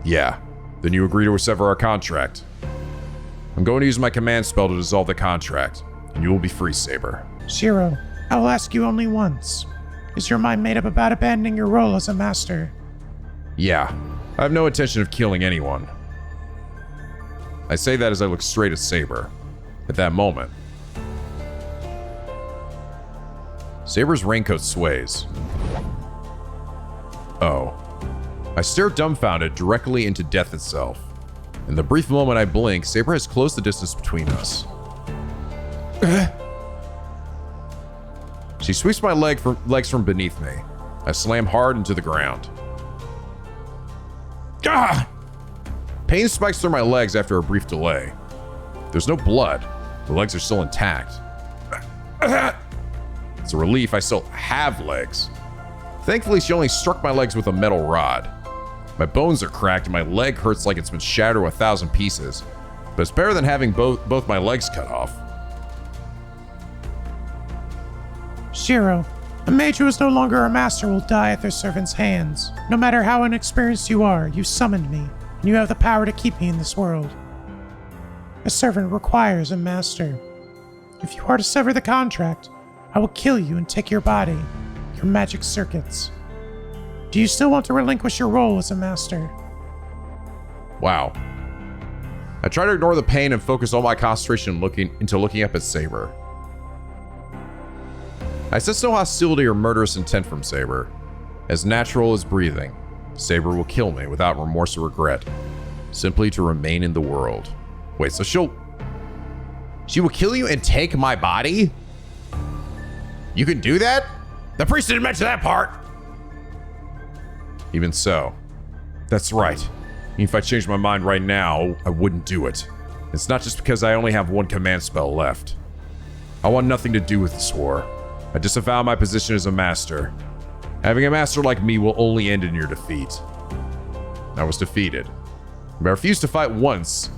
Yeah. Then you agree to sever our contract. I'm going to use my command spell to dissolve the contract, and you will be free, Saber. Shirou, I will ask you only once. Is your mind made up about abandoning your role as a master? Yeah. I have no intention of killing anyone. I say that as I look straight at Saber. At that moment, Saber's raincoat sways. Oh. I stare dumbfounded directly into death itself. In the brief moment I blink, Saber has closed the distance between us. She sweeps my legs from beneath me. I slam hard into the ground. Ah! Pain spikes through my legs after a brief delay. There's no blood. The legs are still intact. It's a relief I still have legs. Thankfully, she only struck my legs with a metal rod. My bones are cracked and my leg hurts like it's been shattered to 1,000 pieces. But it's better than having both my legs cut off. Shirou, a mage who is no longer a master will die at their servant's hands. No matter how inexperienced you are, you summoned me, and you have the power to keep me in this world. A servant requires a master. If you are to sever the contract, I will kill you and take your body, your magic circuits. Do you still want to relinquish your role as a master? Wow. I try to ignore the pain and focus all my concentration looking up at Saber. I sense no hostility or murderous intent from Saber. As natural as breathing, Saber will kill me without remorse or regret, simply to remain in the world. Wait, so she will kill you and take my body? You can do that? The priest didn't mention that part. Even so, that's right. Even if I changed my mind right now, I wouldn't do it. It's not just because I only have one command spell left. I want nothing to do with this war. I disavow my position as a master. Having a master like me will only end in your defeat. I was defeated. But I refused to fight once,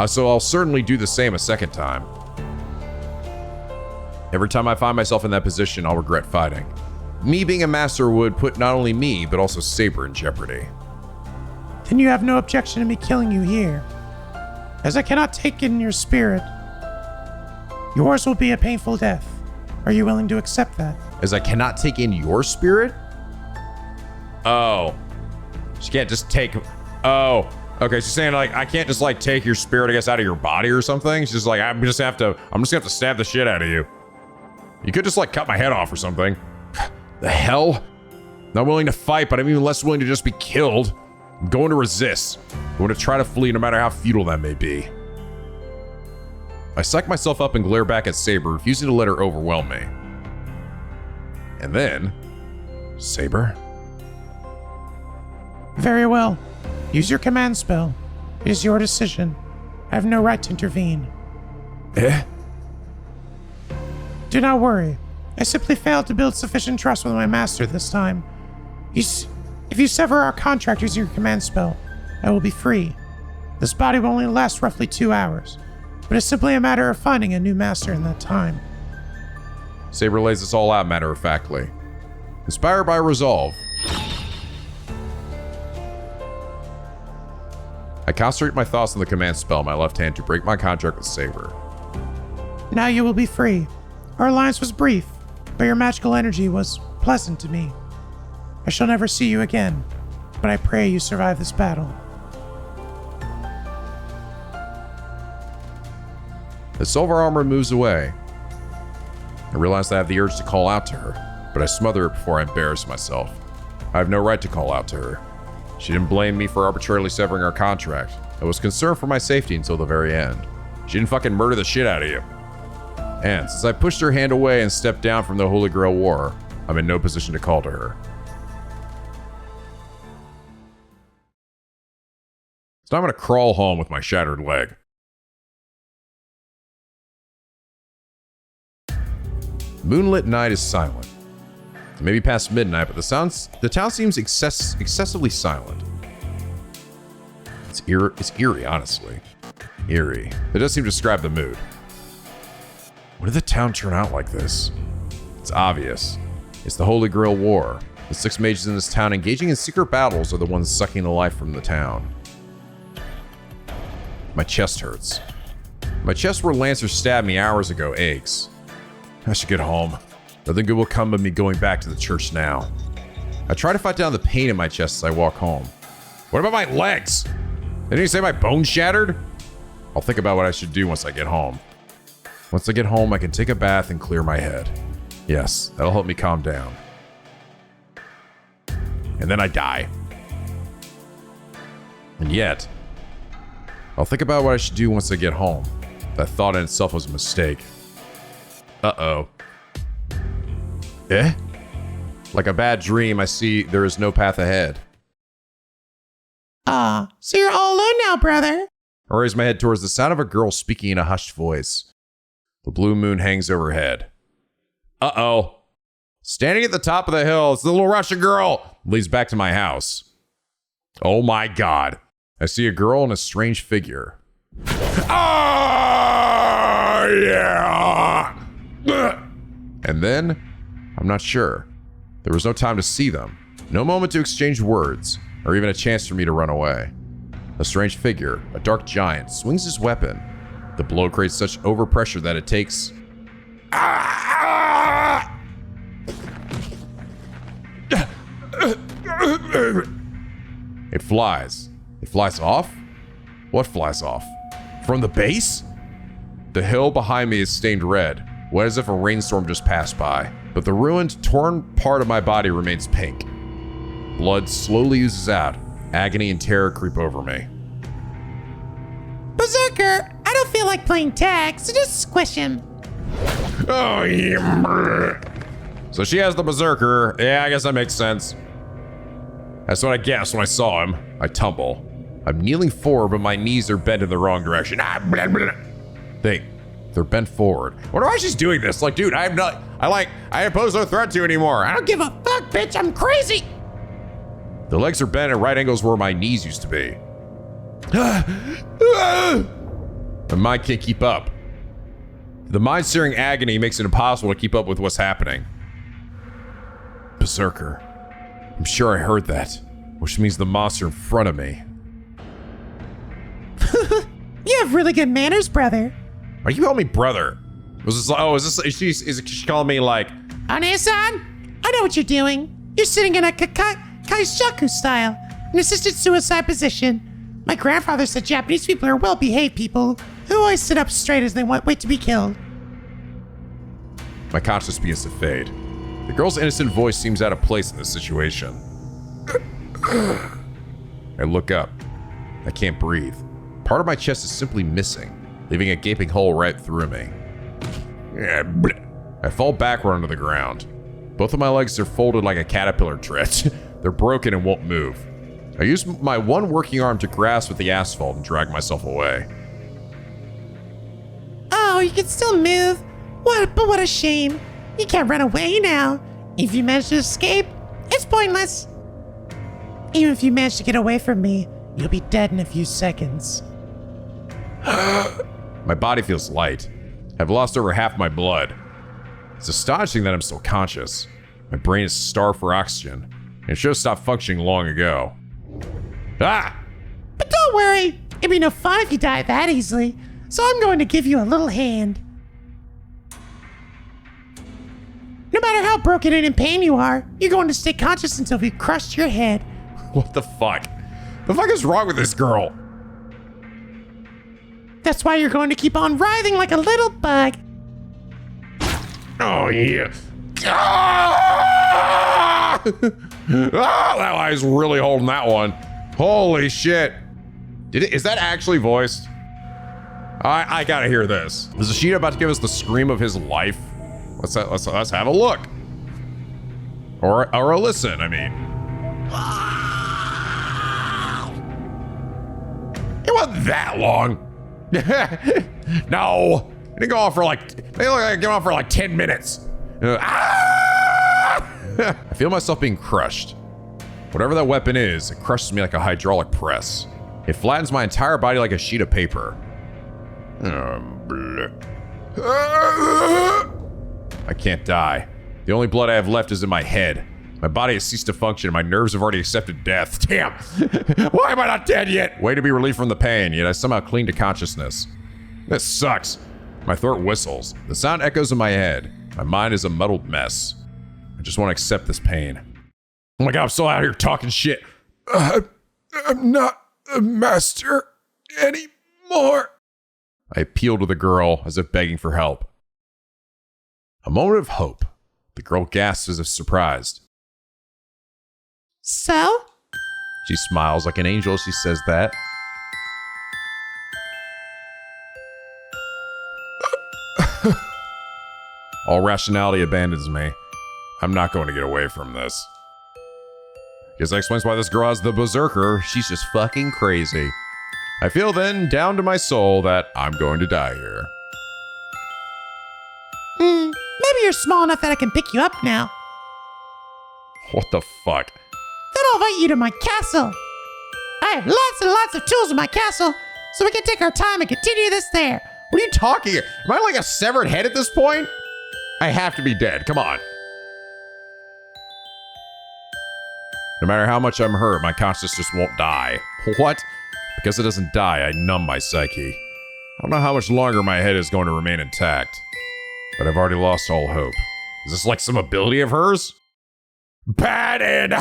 so I'll certainly do the same a second time. Every time I find myself in that position, I'll regret fighting. Me being a master would put not only me, but also Saber in jeopardy. Then you have no objection to me killing you here. As I cannot take in your spirit, yours will be a painful death. Are you willing to accept that? As I cannot take in your spirit? Oh. She can't just take... Oh. Okay, she's saying, like, I can't just, like, take your spirit, I guess, out of your body or something? She's just like, I'm just gonna have to stab the shit out of you. You could just, like, cut my head off or something. The hell? Not willing to fight, but I'm even less willing to just be killed. I'm going to resist. I'm going to try to flee no matter how futile that may be. I psych myself up and glare back at Saber, refusing to let her overwhelm me. And then... Saber? Very well. Use your command spell. It is your decision. I have no right to intervene. Eh? Do not worry. I simply failed to build sufficient trust with my master this time. If you sever our contract using your command spell, I will be free. This body will only last roughly 2 hours, but it's simply a matter of finding a new master in that time. Saber lays this all out matter-of-factly. Inspired by resolve, I concentrate my thoughts on the command spell in my left hand to break my contract with Saber. Now you will be free. Our alliance was brief, but your magical energy was pleasant to me. I shall never see you again, but I pray you survive this battle. The silver armor moves away. I realize that I have the urge to call out to her, but I smother it before I embarrass myself. I have no right to call out to her. She didn't blame me for arbitrarily severing our contract. I was concerned for my safety until the very end. She didn't fucking murder the shit out of you. And since I pushed her hand away and stepped down from the Holy Grail War, I'm in no position to call to her. So I'm going to crawl home with my shattered leg. Moonlit night is silent. It may be past midnight, but the town seems excessively silent. It's eerie, honestly. Eerie. It does seem to describe the mood. When did the town turn out like this? It's obvious. It's the Holy Grail War. The 6 mages in this town engaging in secret battles are the ones sucking the life from the town. My chest hurts. My chest where Lancer stabbed me hours ago aches. I should get home. Nothing good will come of me going back to the church now. I try to fight down the pain in my chest as I walk home. What about my legs? Didn't you say my bones shattered? I'll think about what I should do once I get home. Once I get home, I can take a bath and clear my head. Yes, that'll help me calm down. And then I die. And yet, I'll think about what I should do once I get home. That thought in itself was a mistake. Uh-oh. Eh? Like a bad dream, I see there is no path ahead. So you're all alone now, brother? I raise my head towards the sound of a girl speaking in a hushed voice. The blue moon hangs overhead. Uh-oh. Standing at the top of the hill, it's the little Russian girl. Leads back to my house. Oh my God. I see a girl and a strange figure. Oh, yeah. And then, I'm not sure. There was no time to see them. No moment to exchange words, or even a chance for me to run away. A strange figure, a dark giant, swings his weapon. The blow creates such overpressure that it takes... It flies. It flies off? What flies off? From the base? The hill behind me is stained red. wet as if a rainstorm just passed by. But the ruined, torn part of my body remains pink. Blood slowly oozes out. Agony and terror creep over me. Berserker, I don't feel like playing tag, so just squish him. Oh, yeah. So she has the Berserker. Yeah, I guess that makes sense. That's what I guessed when I saw him. I tumble. I'm kneeling forward, but my knees are bent in the wrong direction. They're bent forward. I wonder why she's doing this. Like, dude, I pose no threat to you anymore. I don't give a fuck, bitch. I'm crazy. The legs are bent at right angles where my knees used to be. My mind can't keep up. The mind-searing agony makes it impossible to keep up with what's happening. Berserker. I'm sure I heard that, which means the monster in front of me. You have really good manners, brother. Why you call me brother? Is she calling me like... ONII-SAN, I know what you're doing. You're sitting in a kaishaku style, an assisted suicide position. My grandfather said Japanese people are well-behaved people who always sit up straight as they wait to be killed. My conscience begins to fade. The girl's innocent voice seems out of place in this situation. I look up. I can't breathe. Part of my chest is simply missing, leaving a gaping hole right through me. I fall backward onto the ground. Both of my legs are folded like a caterpillar tread. They're broken and won't move. I use my one working arm to grasp at the asphalt and drag myself away. Oh, you can still move. But what a shame. You can't run away now. If you manage to escape, it's pointless. Even if you manage to get away from me, you'll be dead in a few seconds. My body feels light. I've lost over half my blood. It's astonishing that I'm still conscious. My brain is starved for oxygen, and it should have stopped functioning long ago. Ah! But don't worry, it'd be no fun if you die that easily, so I'm going to give you a little hand. No matter how broken and in pain you are, you're going to stay conscious until we've crushed your head. What the fuck? The fuck is wrong with this girl? That's why you're going to keep on writhing like a little bug. Oh, yeah. Ah! That eye's really holding that one. Holy shit. Is that actually voiced? I gotta hear this. Is Ishida about to give us the scream of his life? Let's have a look. Or a listen, I mean. It wasn't that long. No. It didn't go on for like 10 minutes. I feel myself being crushed. Whatever that weapon is, it crushes me like a hydraulic press. It flattens my entire body like a sheet of paper. I can't die. The only blood I have left is in my head. My body has ceased to function and my nerves have already accepted death. Damn! Why am I not dead yet? Way to be relieved from the pain, yet I somehow cling to consciousness. This sucks. My throat whistles. The sound echoes in my head. My mind is a muddled mess. I just want to accept this pain. Oh my god, I'm still out here talking shit. I'm not a master anymore. I appeal to the girl as if begging for help. A moment of hope. The girl gasps as if surprised. So? She smiles like an angel as she says that. All rationality abandons me. I'm not going to get away from this. Guess that explains why this girl has the Berserker. She's just fucking crazy. I feel then, down to my soul, that I'm going to die here. Maybe you're small enough that I can pick you up now. What the fuck? Then I'll invite you to my castle. I have lots and lots of tools in my castle, so we can take our time and continue this there. What are you talking? Am I like a severed head at this point? I have to be dead. Come on. No matter how much I'm hurt, my consciousness just won't die. What? Because it doesn't die, I numb my psyche. I don't know how much longer my head is going to remain intact, but I've already lost all hope. Is this like some ability of hers? Bad end!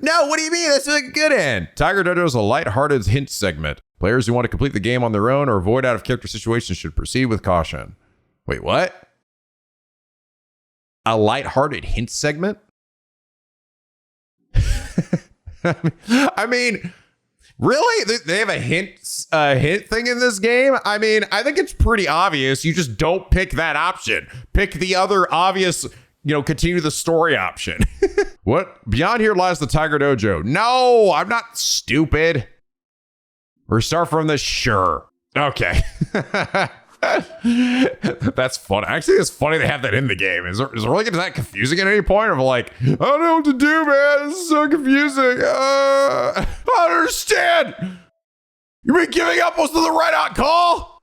No, what do you mean? That's a good end. Tiger Dojo is a light-hearted hint segment. Players who want to complete the game on their own or avoid out-of-character situations should proceed with caution. Wait, what? a lighthearted hint segment. I mean, really? They have a hint thing in this game? I mean, I think it's pretty obvious. You just don't pick that option. Pick the other obvious, continue the story option. What? Beyond here lies the Tiger Dojo. No, I'm not stupid. Restart from the sure. Okay. That's funny. Actually, it's funny they have that in the game. Is it really that confusing at any point? Of like, I don't know what to do, man. This is so confusing. I don't understand. You mean giving up wasn't the right call?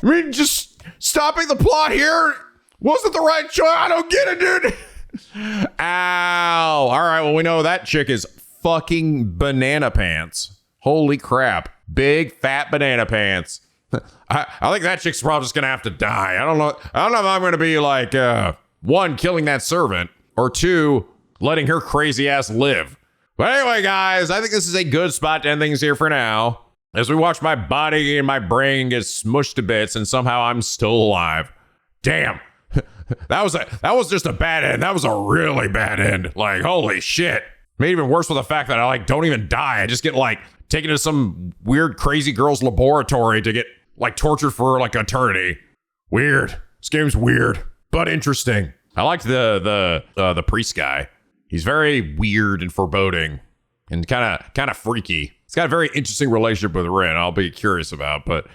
You mean just stopping the plot here wasn't the right choice? I don't get it, dude. Ow. All right, well, we know that chick is fucking banana pants. Holy crap. Big fat banana pants. I think that chick's probably just gonna have to die. I don't know if I'm gonna be like, one, killing that servant, or two, letting her crazy ass live. But anyway, guys, I think this is a good spot to end things here for now. As we watch my body and my brain get smushed to bits, and somehow I'm still alive. Damn. That was just a bad end. That was a really bad end. Like, holy shit. Made it even worse with the fact that I don't even die. I just get taken to some weird crazy girl's laboratory to get tortured for eternity. Weird. This game's weird, but interesting. I liked the priest guy. He's very weird and foreboding and kind of freaky. He's got a very interesting relationship with Rin. I'll be curious about, but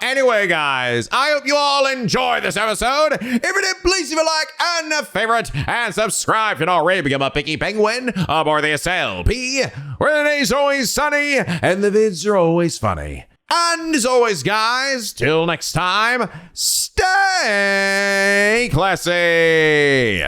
anyway, guys, I hope you all enjoyed this episode. If you did, please leave a like and a favorite and subscribe if you already become a picky penguin aboard the SLP, where the day's always sunny and the vids are always funny. And as always, guys, till next time, stay classy.